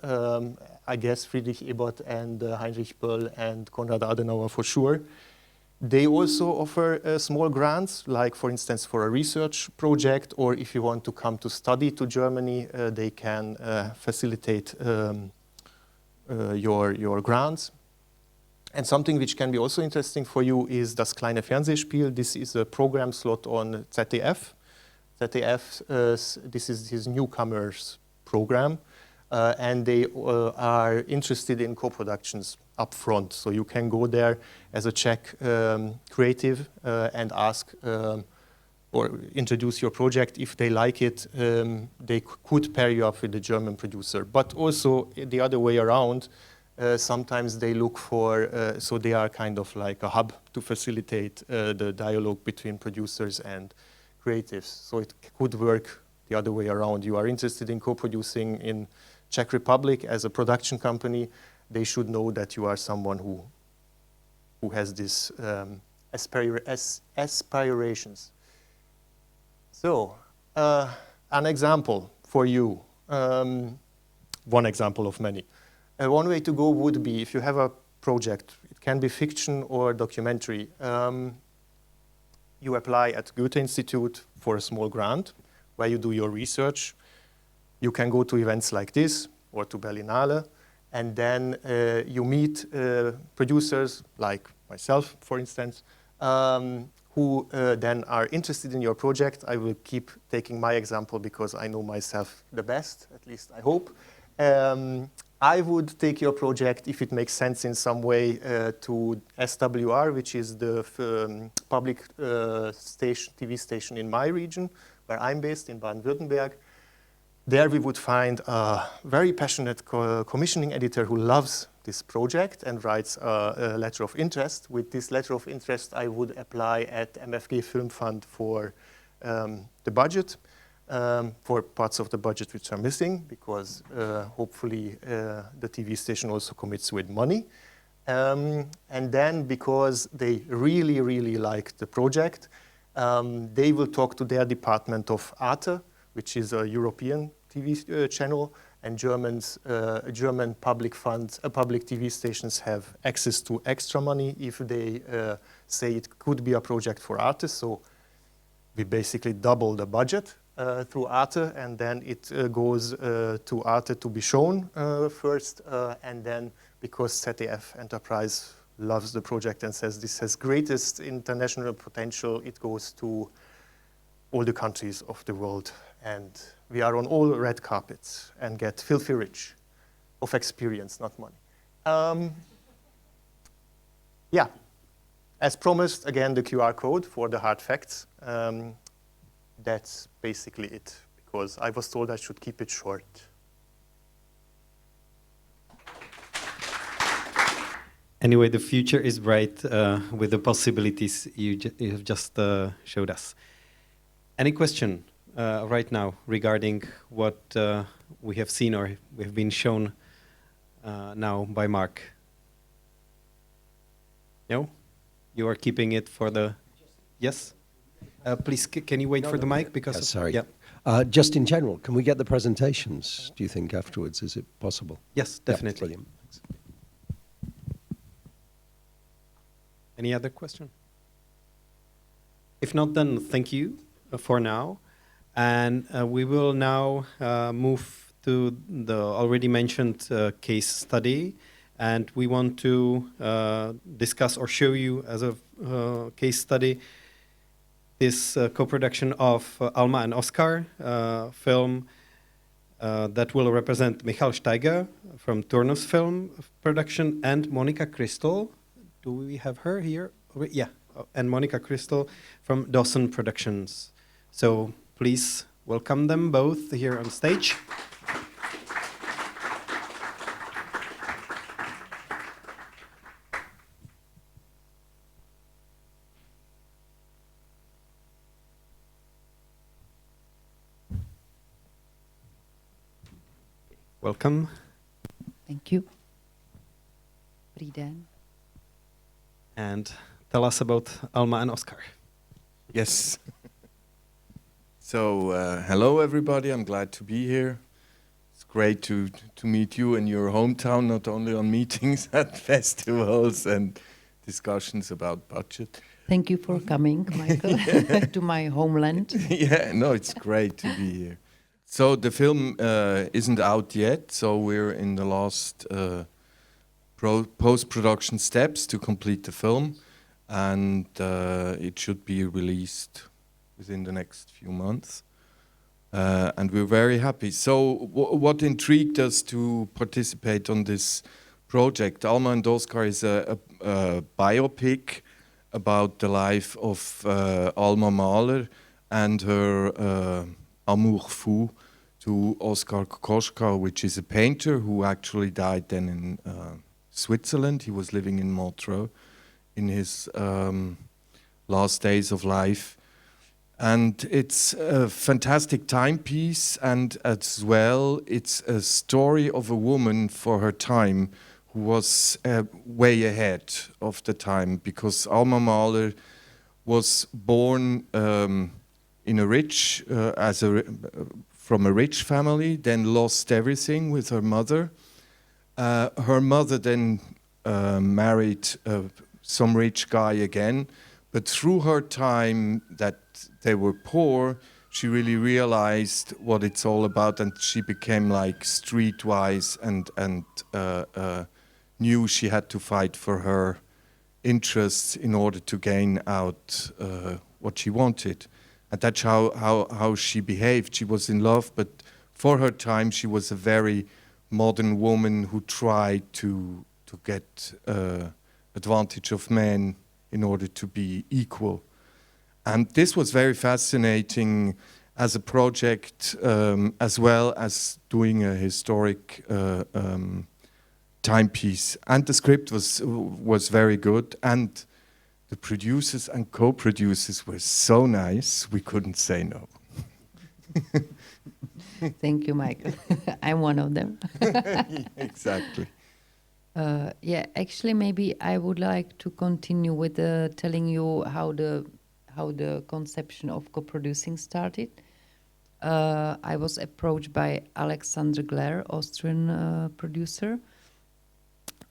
I guess Friedrich Ebert and Heinrich Böll and Konrad Adenauer for sure. They also offer small grants, like for instance for a research project, or if you want to come to study to Germany, they can facilitate your grants. And something which can be also interesting for you is das kleine Fernsehspiel. This is a program slot on ZDF. ZDF, this is his newcomers program, and they are interested in co-productions up front. So you can go there as a Czech creative and ask or introduce your project. If they like it, they could pair you up with the German producer. But also the other way around, sometimes they look for, so they are kind of like a hub to facilitate the dialogue between producers and creatives. So it could work the other way around. You are interested in co-producing in Czech Republic as a production company, they should know that you are someone who has this aspirations. So, an example for you, one example of many. One way to go would be, if you have a project, it can be fiction or documentary, you apply at Goethe Institute for a small grant, where you do your research. You can go to events like this, or to Berlinale, and then you meet producers, like myself, for instance, who then are interested in your project. I will keep taking my example because I know myself the best, at least I hope. I would take your project, if it makes sense in some way, to SWR, which is the public TV station in my region, where I'm based in Baden-Württemberg. There we would find a very passionate commissioning editor who loves this project and writes a letter of interest. With this letter of interest, I would apply at MFG Film Fund for the budget. for parts of the budget which are missing, because hopefully the TV station also commits with money. And then because they really, really like the project, they will talk to their department of Arte, which is a European TV channel, and German public funds, public TV stations have access to extra money if they say it could be a project for artists. So we basically double the budget through Arte, and then it goes to Arte to be shown first, and then because ZDF Enterprise loves the project and says this has greatest international potential, it goes to all the countries of the world. And we are on all red carpets and get filthy rich of experience, not money. Yeah, as promised, again, the QR code for the hard facts. That's basically it, because I was told I should keep it short. Anyway, the future is bright with the possibilities you have just showed us. Any question right now regarding what we have seen or we have been shown now by Mark? No? You are keeping it for the... Yes? Please, can you wait for the mic? Because sorry. Yeah. Just in general, can we get the presentations, do you think, afterwards? Is it possible? Yes, definitely. Yeah, brilliant. Thanks. Any other question? If not, then thank you for now. And we will now move to the already mentioned case study. And we want to discuss or show you as a case study this co-production of Alma&Oskar film that will represent Michael Steiger from Turnus Film production and Monika Kristl. Do we have her here? Yeah, and Monika Kristl from Dawson Productions. So please welcome them both here on stage. Welcome. Thank you. Dobrý den. And tell us about Alma&Oskar. Yes. So, hello everybody, I'm glad to be here. It's great to meet you in your hometown, not only on meetings at festivals and discussions about budget. Thank you for coming, Michael, to my homeland. Yeah, no, it's great to be here. So the film isn't out yet, so we're in the last post-production steps to complete the film, and it should be released within the next few months. And we're very happy. So what intrigued us to participate on this project? Alma&Oskar is a biopic about the life of Alma Mahler and her amour fou to Oskar Kokoschka, which is a painter who actually died then in Switzerland. He was living in Montreux in his last days of life. And it's a fantastic timepiece, and as well, it's a story of a woman for her time who was way ahead of the time, because Alma Mahler was born in a rich, from a rich family, then lost everything with her mother. Her mother then married some rich guy again, but through her time that they were poor, she really realized what it's all about, and she became like streetwise and knew she had to fight for her interests in order to gain out what she wanted. And that's how she behaved. She was in love, but for her time she was a very modern woman who tried to get advantage of men in order to be equal. And this was very fascinating as a project, as well as doing a historic timepiece. And the script was very good, and the producers and co-producers were so nice, we couldn't say no. Thank you, Michael. I'm one of them. Exactly. Yeah, actually, maybe I would like to continue with telling you how the conception of co-producing started. I was approached by Alexander Gler, Austrian producer.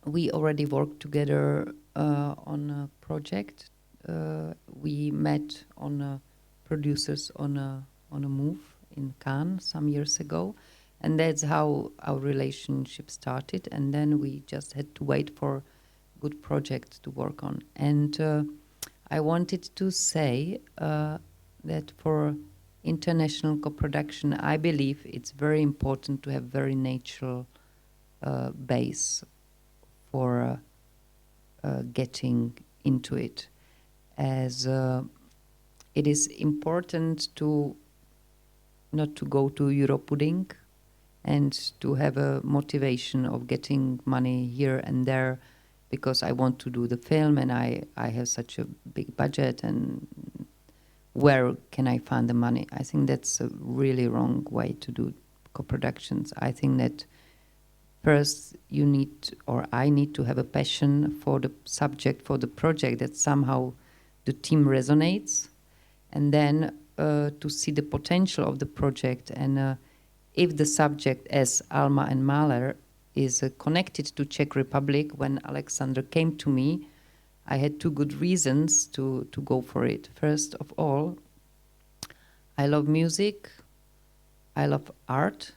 We already worked together on a project. We met on producers on a move in Cannes some years ago, and that's how our relationship started. And then we just had to wait for good projects to work on. And I wanted to say that for international co-production, I believe it's very important to have very natural base for getting into it, as it is important to not to go to Europudding and to have a motivation of getting money here and there because I want to do the film and I have such a big budget and where can I find the money? I think that's a really wrong way to do co-productions. I think that first you need, or I need to have a passion for the subject, for the project, that somehow the team resonates, and then to see the potential of the project. And if the subject, as Alma and Mahler, is connected to Czech Republic, when Alexander came to me, I had two good reasons to go for it. First of all, I love music, I love art,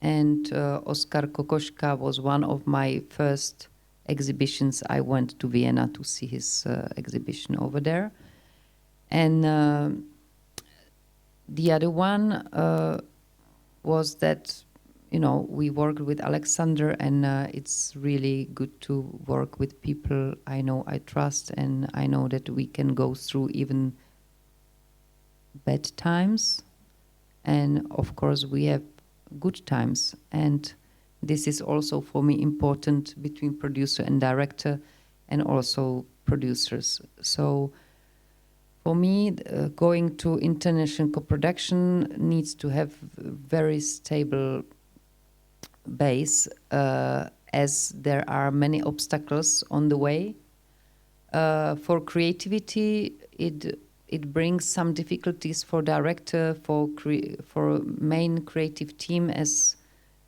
and Oskar Kokoschka was one of my first exhibitions. I went to Vienna to see his exhibition over there. And the other one was that, you know, we worked with Alexander, and it's really good to work with people I know, I trust, and I know that we can go through even bad times. And of course, we have good times. And this is also for me important between producer and director, and also producers. So for me, going to international co-production needs to have very stable base, as there are many obstacles on the way. For creativity, it brings some difficulties for director, for main creative team, as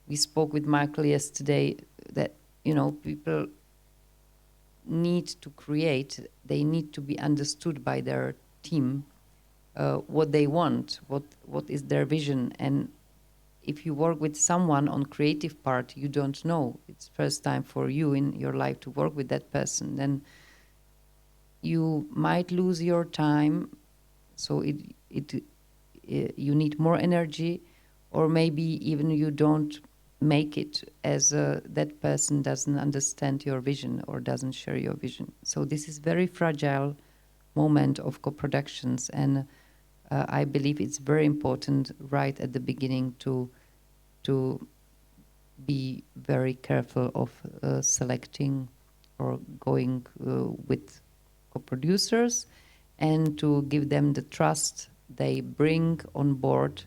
we spoke with Michael yesterday, that, you know, people need to create, they need to be understood by their team, what they want, what is their vision. And if you work with someone on creative part, you don't know, it's first time for you in your life to work with that person, then you might lose your time, so you need more energy, or maybe even you don't make it, as that person doesn't understand your vision or doesn't share your vision. So this is very fragile moment of co-productions, and I believe it's very important right at the beginning to be very careful of selecting or going with co-producers, and to give them the trust they bring on board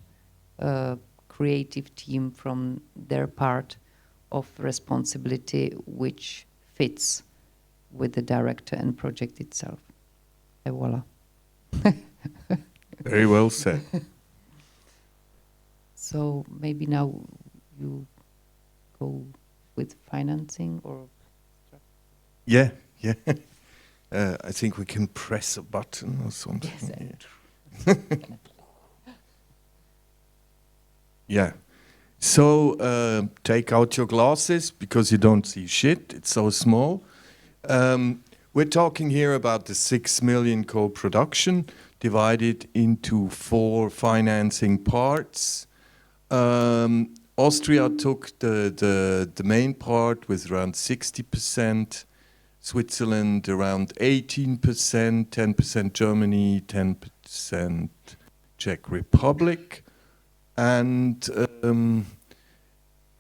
a creative team from their part of responsibility, which fits with the director and project itself. Et voila. Very well said. So maybe now you go with financing, or? Yeah. I think we can press a button or something. Yes, Yeah. So take out your glasses because you don't see shit. It's so small. We're talking here about the 6 million co-production divided into 4 financing parts. Austria took the main part with around 60%, Switzerland around 18%, 10% Germany, 10% Czech Republic. And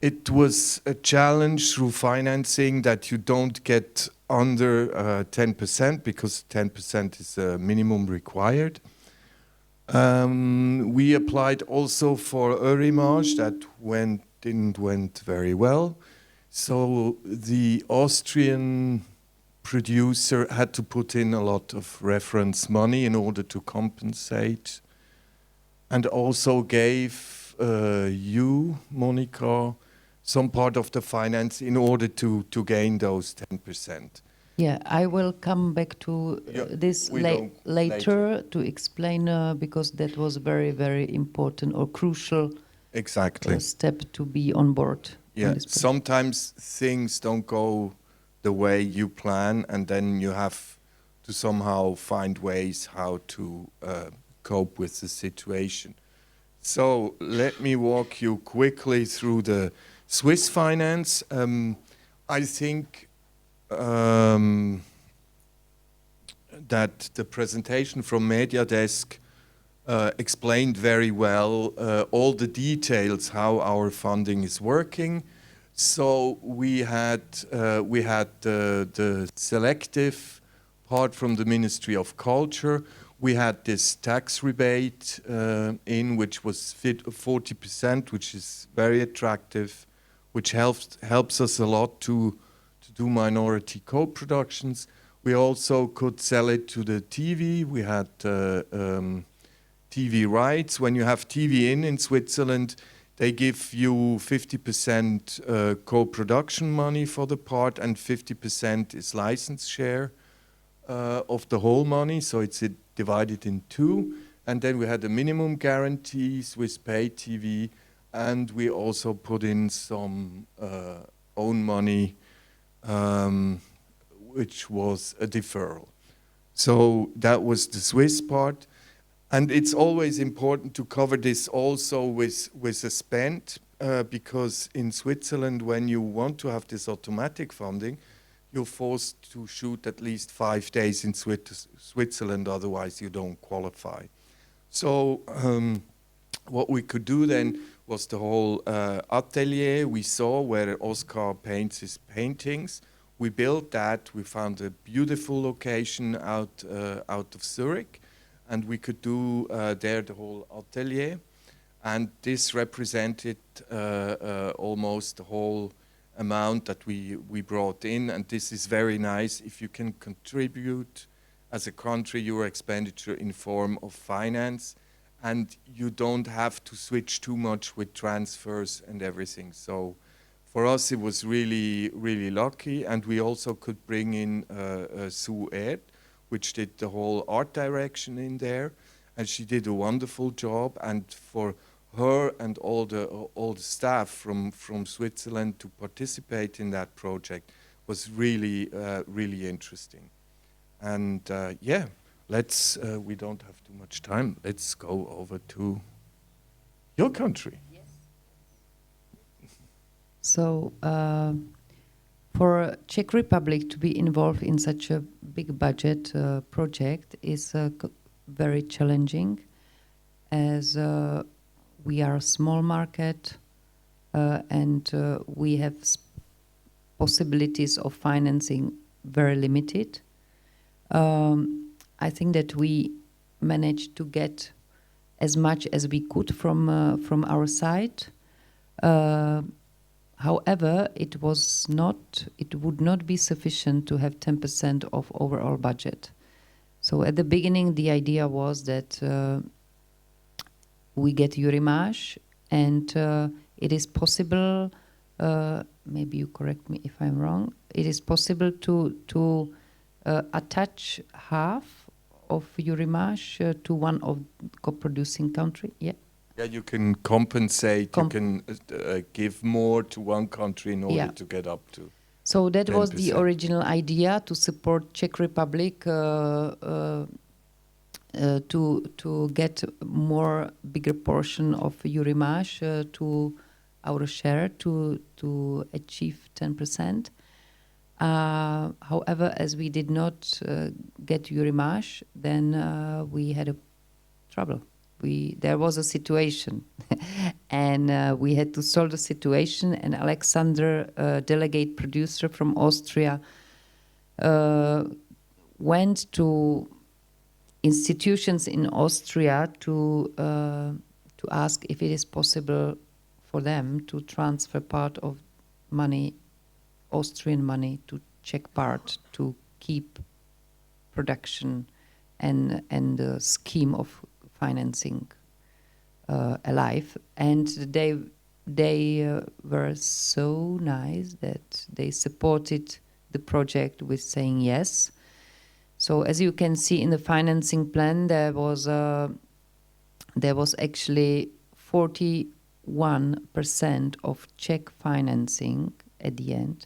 it was a challenge through financing that you don't get under 10%, because 10% is a minimum required. We applied also for a remarche that didn't went very well. So the Austrian producer had to put in a lot of reference money in order to compensate, and also gave you, Monika, some part of the finance in order to gain those 10%. Yeah, I will come back to this later to explain because that was very, very important or crucial step to be on board. Yeah, sometimes things don't go the way you plan, and then you have to somehow find ways how to cope with the situation. So let me walk you quickly through the Swiss finance. I think that the presentation from MediaDesk explained very well all the details how our funding is working. So we had the selective part from the Ministry of Culture. We had this tax rebate which was 40%, which is very attractive, which helps us a lot to do minority co-productions. We also could sell it to the TV. We had TV rights. When you have TV in Switzerland, they give you 50% co-production money for the part, and 50% is license share of the whole money. So it's divided in two. And then we had a minimum guarantee, Swiss Pay TV, and we also put in some own money, which was a deferral. So that was the Swiss part. And it's always important to cover this also with a spend, because in Switzerland, when you want to have this automatic funding, you're forced to shoot at least 5 days in Switzerland, otherwise you don't qualify. So what we could do then was the whole atelier we saw where Oskar paints his paintings. We built that. We found a beautiful location out of Zurich, and we could do there the whole atelier. And this represented almost the whole amount that we brought in, and this is very nice if you can contribute as a country your expenditure in form of finance, and you don't have to switch too much with transfers and everything. So for us it was really, really lucky, and we also could bring in Sue Erd, which did the whole art direction in there, and she did a wonderful job. And for her and all the staff from Switzerland to participate in that project was really really interesting. And yeah, let's we don't have too much time. Let's go over to your country. Yes. So for Czech Republic to be involved in such a big budget project is very challenging, as we are a small market and we have possibilities of financing very limited. I think that we managed to get as much as we could from our side. However, it would not be sufficient to have 10% of overall budget. So at the beginning, the idea was that we get Eurimage, and it is possible, maybe you correct me if I'm wrong, it is possible to attach half of Eurimage to one of co-producing country. Yeah. Yeah, you can compensate, you can give more to one country in order to get up to. So that 10%. Was the original idea, to support Czech Republic to get bigger portion of Eurimage to our share to achieve 10%. However, as we did not get Eurimage, then we had a trouble. There was a situation, and we had to solve the situation. And Alexander, delegate producer from Austria, went to institutions in Austria to ask if it is possible for them to transfer part of money, Austrian money, to Czech part to keep production and the scheme of financing alive. And they were so nice that they supported the project with saying yes. So as you can see in the financing plan, there was actually 41% of Czech financing at the end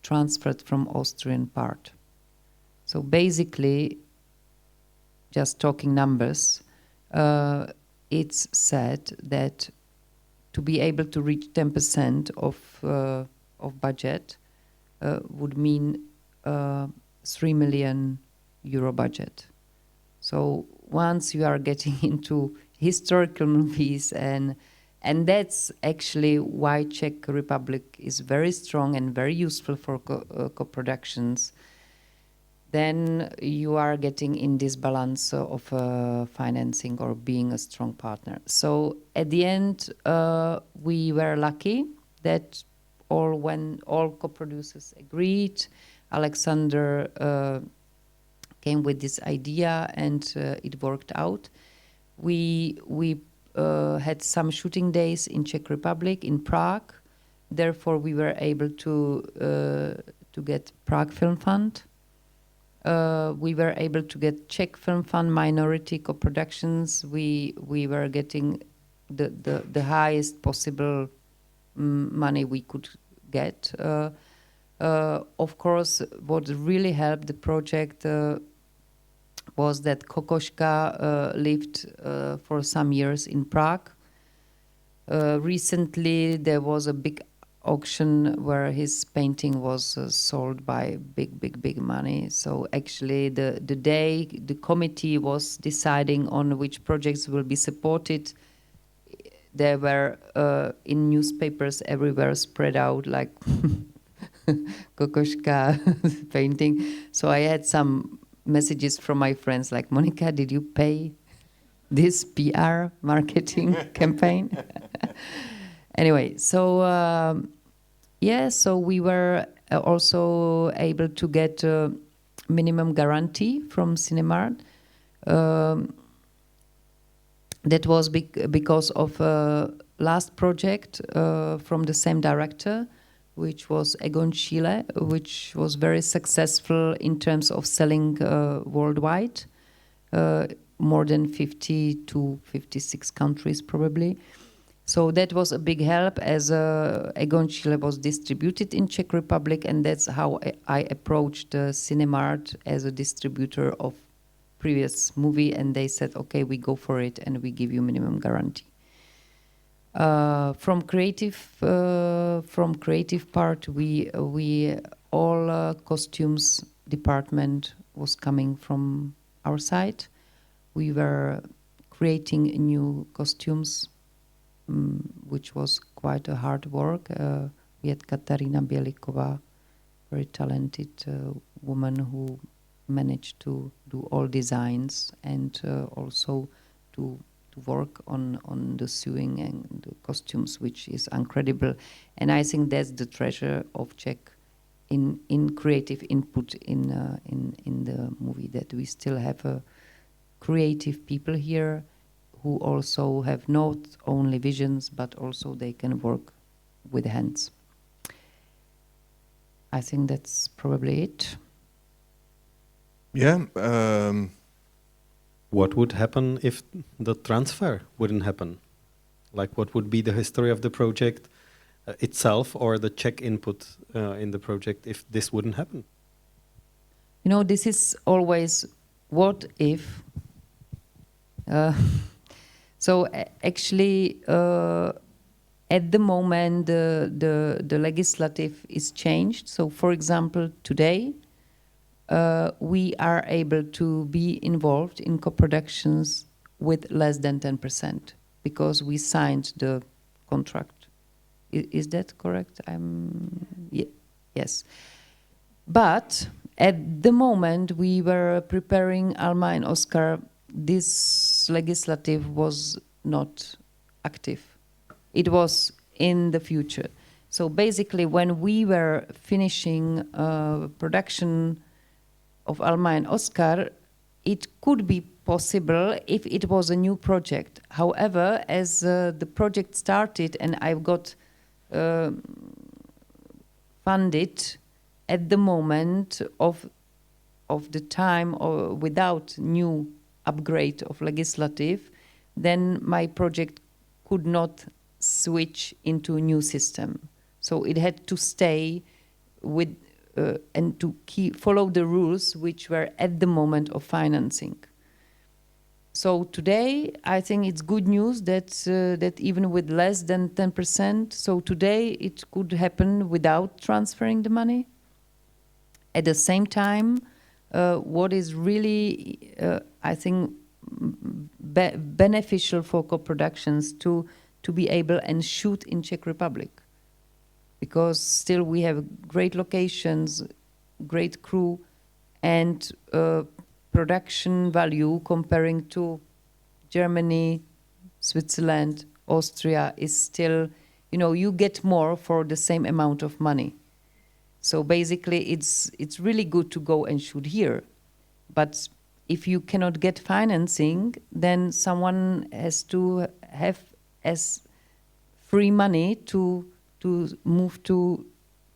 transferred from Austrian part. So basically, just talking numbers, it's said that to be able to reach 10% of budget would mean 3 million euro budget. So once you are getting into historical movies, and that's actually why Czech Republic is very strong and very useful for co-productions, then you are getting in this balance of financing or being a strong partner. So at the end, we were lucky that when all co-producers agreed, Alexander came with this idea, and it worked out. We had some shooting days in Czech Republic, in Prague. Therefore, we were able to get Prague Film Fund. We were able to get Czech Film Fund minority co-productions. We were getting the highest possible money we could get. Of course, what really helped the project was that Kokoschka lived for some years in Prague. Recently, there was a big auction where his painting was sold by big money. So actually, the day the committee was deciding on which projects will be supported, there were in newspapers everywhere spread out like Kokoschka painting. So I had some messages from my friends like, Monika, did you pay this PR marketing campaign? Anyway, so so we were also able to get a minimum guarantee from Cinemart. That was because of last project from the same director, which was Egon Schiele, which was very successful in terms of selling worldwide, more than 50 to 56 countries probably. So that was a big help, as Egon Schiele was distributed in Czech Republic, and that's how I approached Cinemart as a distributor of previous movie, and they said, okay, we go for it and we give you minimum guarantee. From creative part, we all costumes department was coming from our side. We were creating new costumes, which was quite a hard work. We had Katarina Bielikova, very talented woman who managed to do all designs and also to work on the sewing and the costumes, which is incredible. And I think that's the treasure of Czech in creative input in the movie, that we still have creative people here who also have not only visions, but also they can work with hands. I think that's probably it. Yeah. What would happen if the transfer wouldn't happen? Like, what would be the history of the project itself, or the Czech input in the project if this wouldn't happen? You know, this is always what if. So actually, at the moment, the legislative is changed. So, for example, today, we are able to be involved in co-productions with less than 10% because we signed the contract. Is that correct? Yes. But At the moment we were preparing Alma&Oskar, this legislative was not active. It was in the future. So basically when we were finishing production of Alma&Oskar, it could be possible if it was a new project. However, as the project started and I've got funded at the moment of the time or without new upgrade of legislative, then my project could not switch into a new system. So it had to stay with and to follow the rules which were at the moment of financing. So today, I think it's good news that that even with less than 10%, so today it could happen without transferring the money. At the same time, what is really, I think, beneficial for co-productions to be able and shoot in Czech Republic. Because still we have great locations, great crew, and production value comparing to Germany, Switzerland, Austria is still, you know, you get more for the same amount of money. So basically it's really good to go and shoot here. But if you cannot get financing, then someone has to have as free money to move to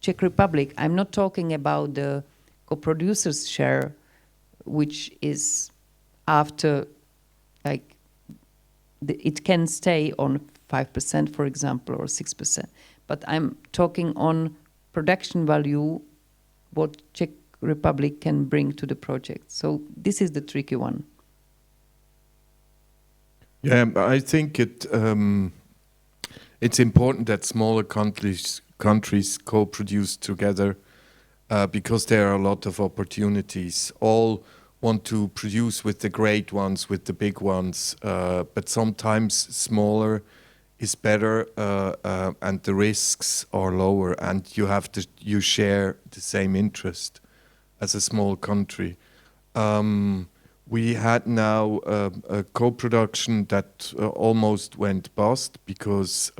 Czech Republic. I'm not talking about the co-producers share, which is after, like, it can stay on 5%, for example, or 6%. But I'm talking on production value, what Czech Republic can bring to the project. So this is the tricky one. Yeah, I think it's important that smaller countries co-produce together because there are a lot of opportunities. All want to produce with the great ones, with the big ones, but sometimes smaller is better and the risks are lower, and you share the same interest as a small country. We had now a co-production that almost went bust because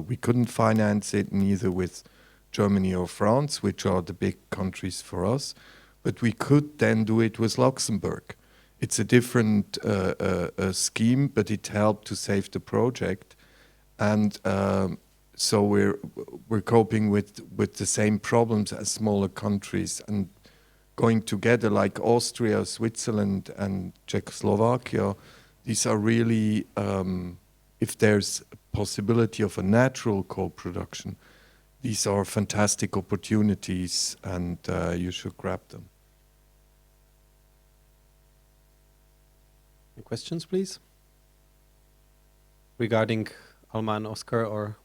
we couldn't finance it neither with Germany or France, which are the big countries for us, but we could then do it with Luxembourg. It's a different scheme, but it helped to save the project, and so we're coping with the same problems as smaller countries, and going together like Austria, Switzerland and Czechoslovakia, these are really, if there's a possibility of a natural co-production, these are fantastic opportunities, and you should grab them. Any questions, please? Regarding Alma&Oskar or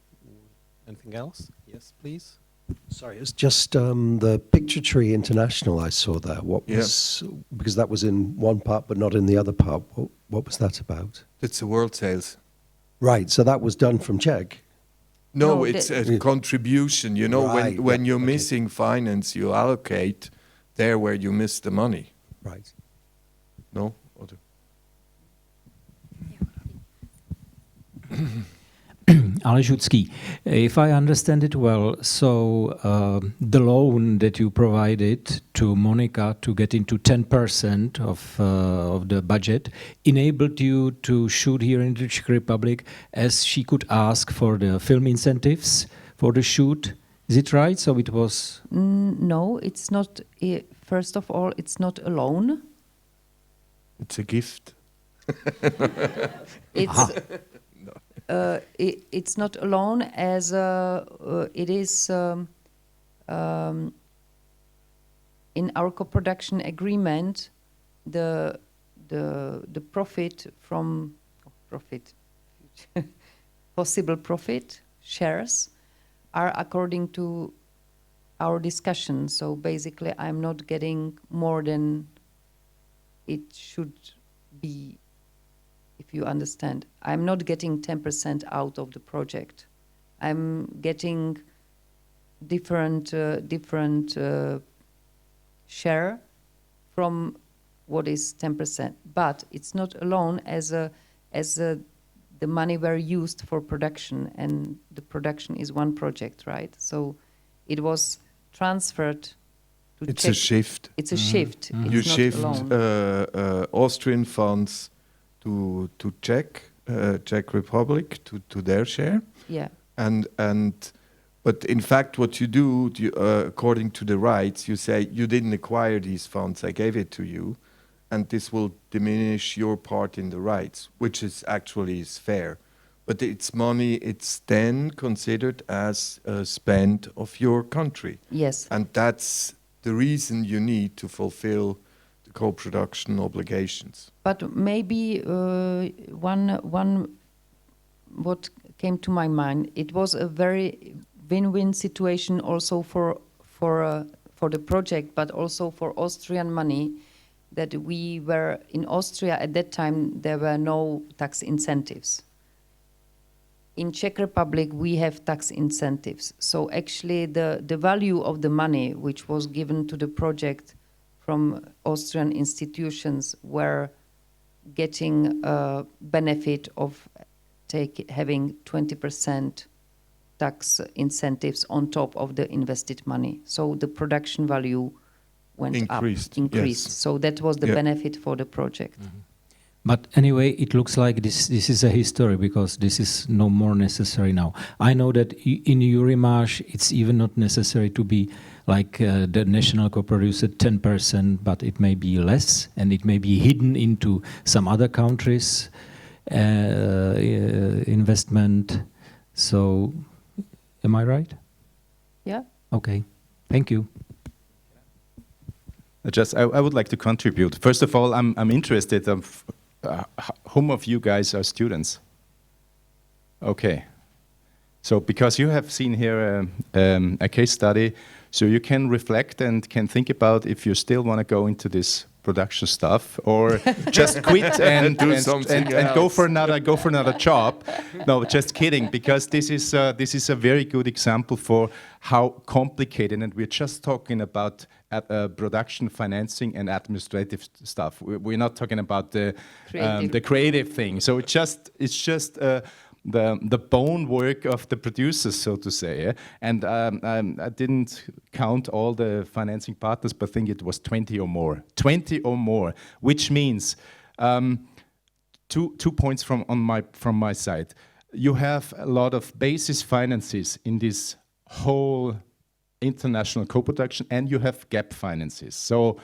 anything else? Yes, please. Sorry, it's just the Picture Tree International I saw there. What was, because that was in one part but not in the other part. What was that about? It's a world sales. Right, so that was done from Czech? No, it's a contribution. You know, right, when you're missing finance, you allocate there where you miss the money. Right. No? Aleš Hudský, if I understand it well, so the loan that you provided to Monika to get into 10% of the budget enabled you to shoot here in the Czech Republic, as she could ask for the film incentives for the shoot. Is it right? So it was... No, it's not. First of all, it's not a loan. It's a gift. It's not alone, as it is in our co-production agreement. The profit from possible profit shares are according to our discussion. So basically, I'm not getting more than it should be. If you understand, I'm not getting 10% out of the project. I'm getting different share from what is 10%. But it's not alone as the money were used for production, and the production is one project, right? So it was transferred to It's a shift. It's a shift. It's You not shift alone. Austrian funds to Czech Republic to their share. Yeah. But in fact, what you do, according to the rights, you say you didn't acquire these funds. I gave it to you, and this will diminish your part in the rights, which is actually fair. But it's money. It's then considered as a spend of your country. Yes. And that's the reason you need to fulfill the co-production obligations. But maybe one what came to my mind, it was a very win-win situation also for the project, but also for Austrian money, that we were in Austria at that time. There were no tax incentives. In Czech Republic, we have tax incentives. So actually, the value of the money which was given to the project from Austrian institutions were getting a benefit of having 20% tax incentives on top of the invested money. So the production value went Increased, up. yes. So that was the benefit for the project. Mm-hmm. But anyway, it looks like this is a history, because this is no more necessary now. I know that in Eurimage, it's even not necessary to be like the national co-producer 10%, but it may be less, and it may be hidden into some other countries' investment. So, am I right? Yeah. Okay. Thank you. I would like to contribute. First of all, I'm interested of whom of you guys are students? Okay. So because you have seen here a case study, so you can reflect and can think about if you still want to go into this production stuff, or just quit and go for another job. No, just kidding, because this is a very good example for how complicated, and we're just talking about production, financing, and administrative stuff. We're not talking about the creative thing. So it's just the bone work of the producers, so to say. Yeah? And I didn't count all the financing partners, but I think it was 20 or more. 20 or more, which means 2 points from my side. You have a lot of basis finances in this whole international co-production, and you have gap finances. So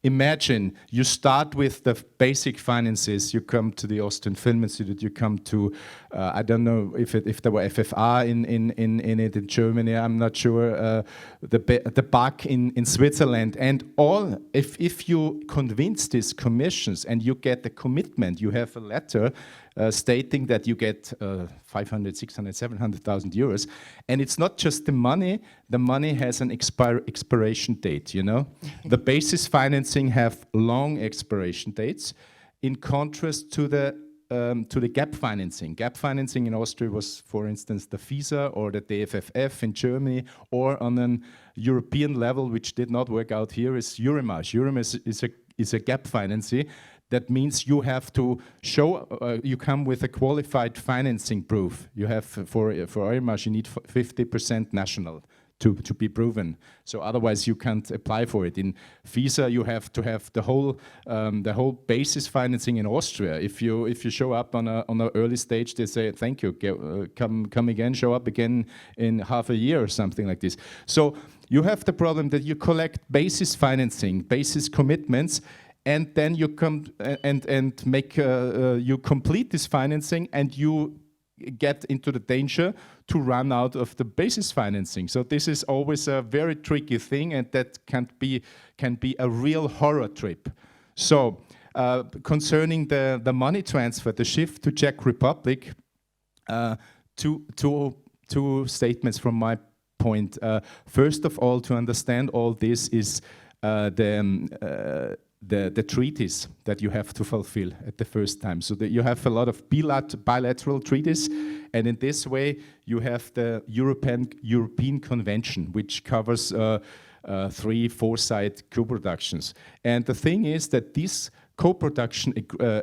imagine you start with the basic finances. You come to the Austrian Film Institute. You come to I don't know if there were FFR in Germany. I'm not sure. The BAC in Switzerland, and all. If you convince these commissions and you get the commitment, you have a letter stating that you get 500, 600, 700,000 euros, and it's not just the money. The money has an expiration date. You know, the basis financing have long expiration dates, in contrast to the gap financing. Gap financing in Austria was, for instance, the FISA or the DFFF in Germany, or on an European level, which did not work out here, is Eurimage. Eurimage is a gap financing. That means you have to show, you come with a qualified financing proof. You have, for Eurimage, you need 50% national to be proven. So otherwise you can't apply for it. In FISA, you have to have the whole basis financing in Austria. If you show up on an early stage, they say, thank you, come again, show up again in half a year or something like this. So you have the problem that you collect basis financing, basis commitments, and then you come and make you complete this financing, and you get into the danger to run out of the basis financing. So this is always a very tricky thing, and that can be a real horror trip. So concerning the money transfer, the shift to Czech Republic, two statements from my point. First of all, to understand all this is the treaties that you have to fulfill at the first time. So that you have a lot of bilateral treaties, and in this way you have the European Convention, which covers 3-4 side co-productions. And the thing is that these co-production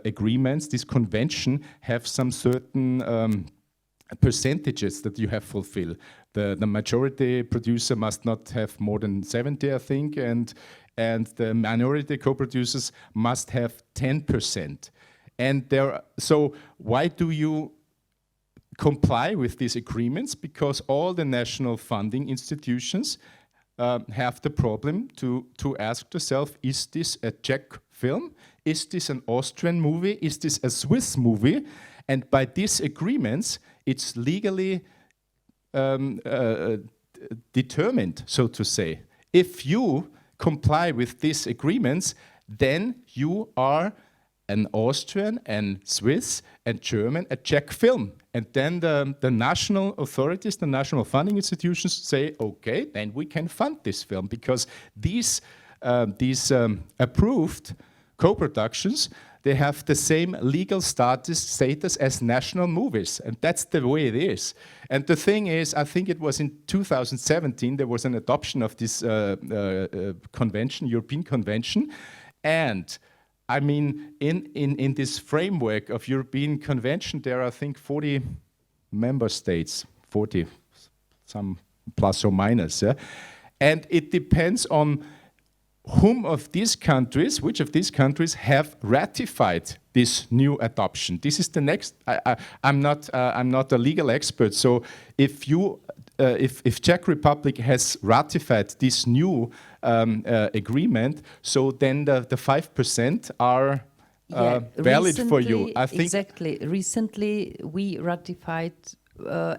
agreements, this convention, have some certain percentages that you have fulfilled. The majority producer must not have more than 70, I think, and the minority co-producers must have 10%. And so why do you comply with these agreements? Because all the national funding institutions have the problem to ask themselves, is this a Czech film? Is this an Austrian movie? Is this a Swiss movie? And by these agreements, it's legally determined, so to say. If you comply with these agreements, then you are an Austrian and Swiss and German, a Czech film. And then the national authorities, the national funding institutions say, okay, then we can fund this film, because these approved co-productions, they have the same legal status as national movies, and that's the way it is. And the thing is, I think it was in 2017, there was an adoption of this convention, European Convention, and I mean, in this framework of European Convention, there are, I think, 40 member states, 40, some plus or minus, yeah? And it depends on which of these countries have ratified this new adoption. This is the next. I'm not a legal expert, so if Czech Republic has ratified this new agreement, so then the 5% are valid for you. I think exactly. Recently, we ratified.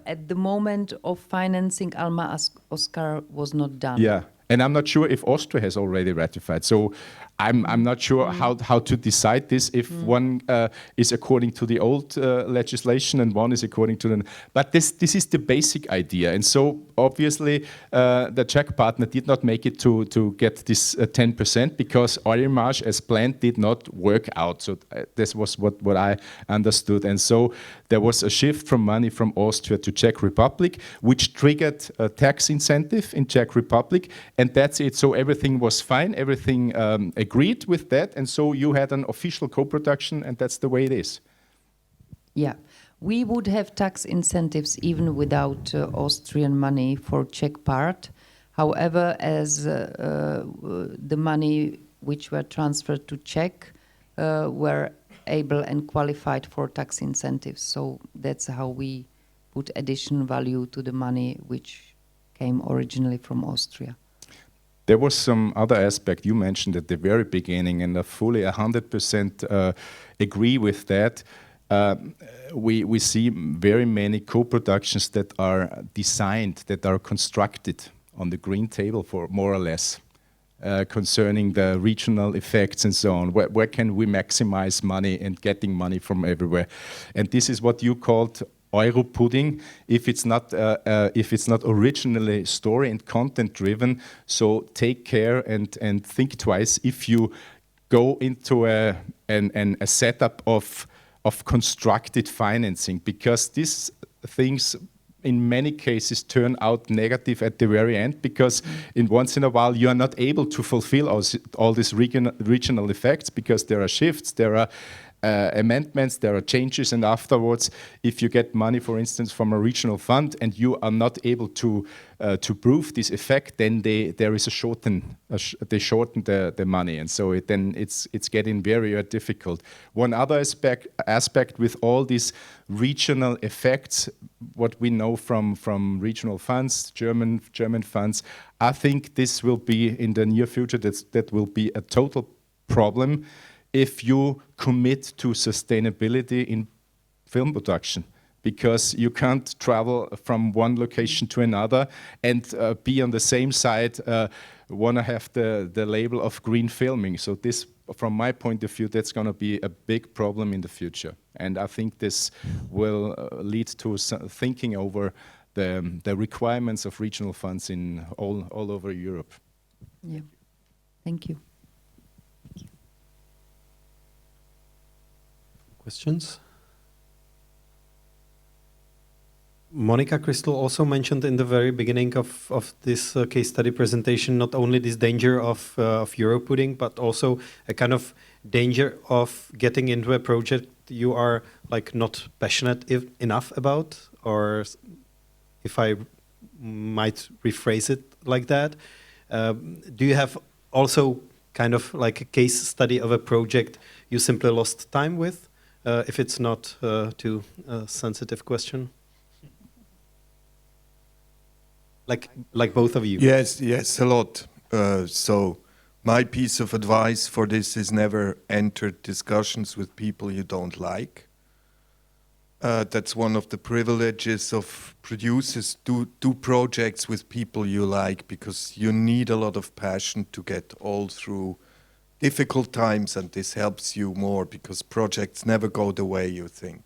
At the moment of financing, Alma&Oskar was not done. Yeah. And I'm not sure if Austria has already ratified. So I'm not sure how to decide this, if one is according to the old legislation and one is according to the... But this is the basic idea. And so obviously the Czech partner did not make it to get this 10% because Eurimage as planned did not work out. So this was what I understood. And so there was a shift from money from Austria to Czech Republic, which triggered a tax incentive in Czech Republic. And that's it. So everything was fine. Everything agreed with that. And so you had an official co-production, and that's the way it is. Yeah. We would have tax incentives even without Austrian money for Czech part. However, as the money which were transferred to Czech were able and qualified for tax incentives. So that's how we put additional value to the money which came originally from Austria. There was some other aspect you mentioned at the very beginning, and I fully 100% agree with that. We see very many co-productions that are designed, that are constructed on the green table for more or less, concerning the regional effects and so on. Where can we maximize money and getting money from everywhere? And this is what you called Euro pudding, if it's not originally story and content driven. So take care and think twice if you go into a setup of constructed financing, because these things in many cases turn out negative at the very end, because in once in a while you are not able to fulfill all these regional effects, because there are shifts, there are amendments, there are changes, and afterwards, if you get money, for instance, from a regional fund, and you are not able to prove this effect, then they shorten the money, and so it's getting very difficult. One other aspect with all these regional effects, what we know from regional funds, German funds, I think this will be in the near future. That will be a total problem if you commit to sustainability in film production, because you can't travel from one location to another and be on the same side, want to have the label of green filming. So this, from my point of view, that's going to be a big problem in the future. And I think this will lead to thinking over the requirements of regional funds in all over Europe. Yeah, thank you. Questions? Monika Kristl also mentioned in the very beginning of this case study presentation not only this danger of Europudding, but also a kind of danger of getting into a project you are like not passionate enough about, or if I might rephrase it like that. Do you have also kind of like a case study of a project you simply lost time with, if it's not too sensitive question? Like both of you. Yes, a lot. So my piece of advice for this is never enter discussions with people you don't like. That's one of the privileges of producers. Do projects with people you like, because you need a lot of passion to get all through difficult times, and this helps you more because projects never go the way you think.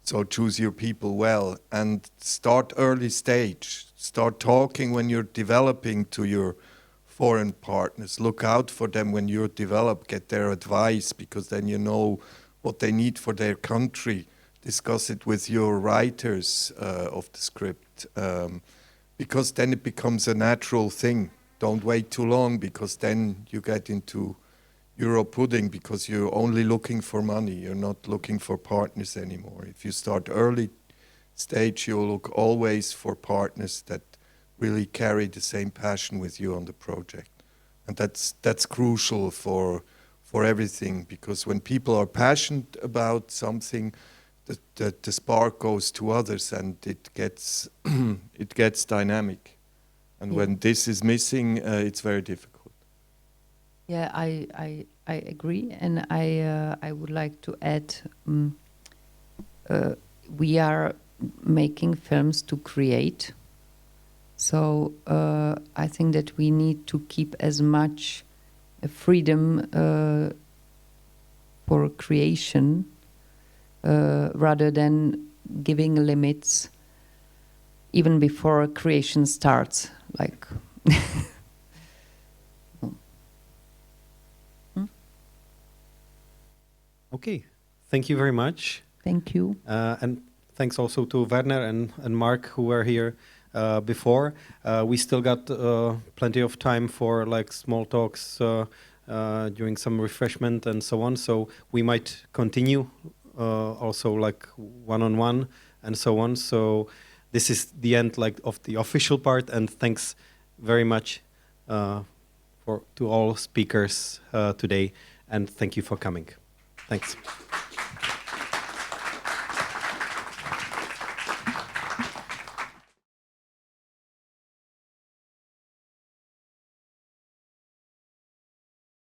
So choose your people well and start early stage. Start talking when you're developing to your foreign partners. Look out for them when you develop, get their advice, because then you know what they need for their country. Discuss it with your writers of the script, because then it becomes a natural thing. Don't wait too long, because then you get into Europudding, because you're only looking for money. You're not looking for partners anymore. If you start early stage, you'll look always for partners that really carry the same passion with you on the project. And that's crucial for everything, because when people are passionate about something, the spark goes to others, and it gets it gets dynamic. And when this is missing, it's very difficult. Yeah, I agree, and I would like to add, we are making films to create, so I think that we need to keep as much freedom for creation rather than giving limits even before creation starts, like. Okay, thank you very much. Thank you. And thanks also to Werner and Mark, who were here before. We still got plenty of time for like small talks during some refreshment and so on. So we might continue also like one-on-one and so on. So this is the end like of the official part, and thanks very much to all speakers today, and thank you for coming. Thanks.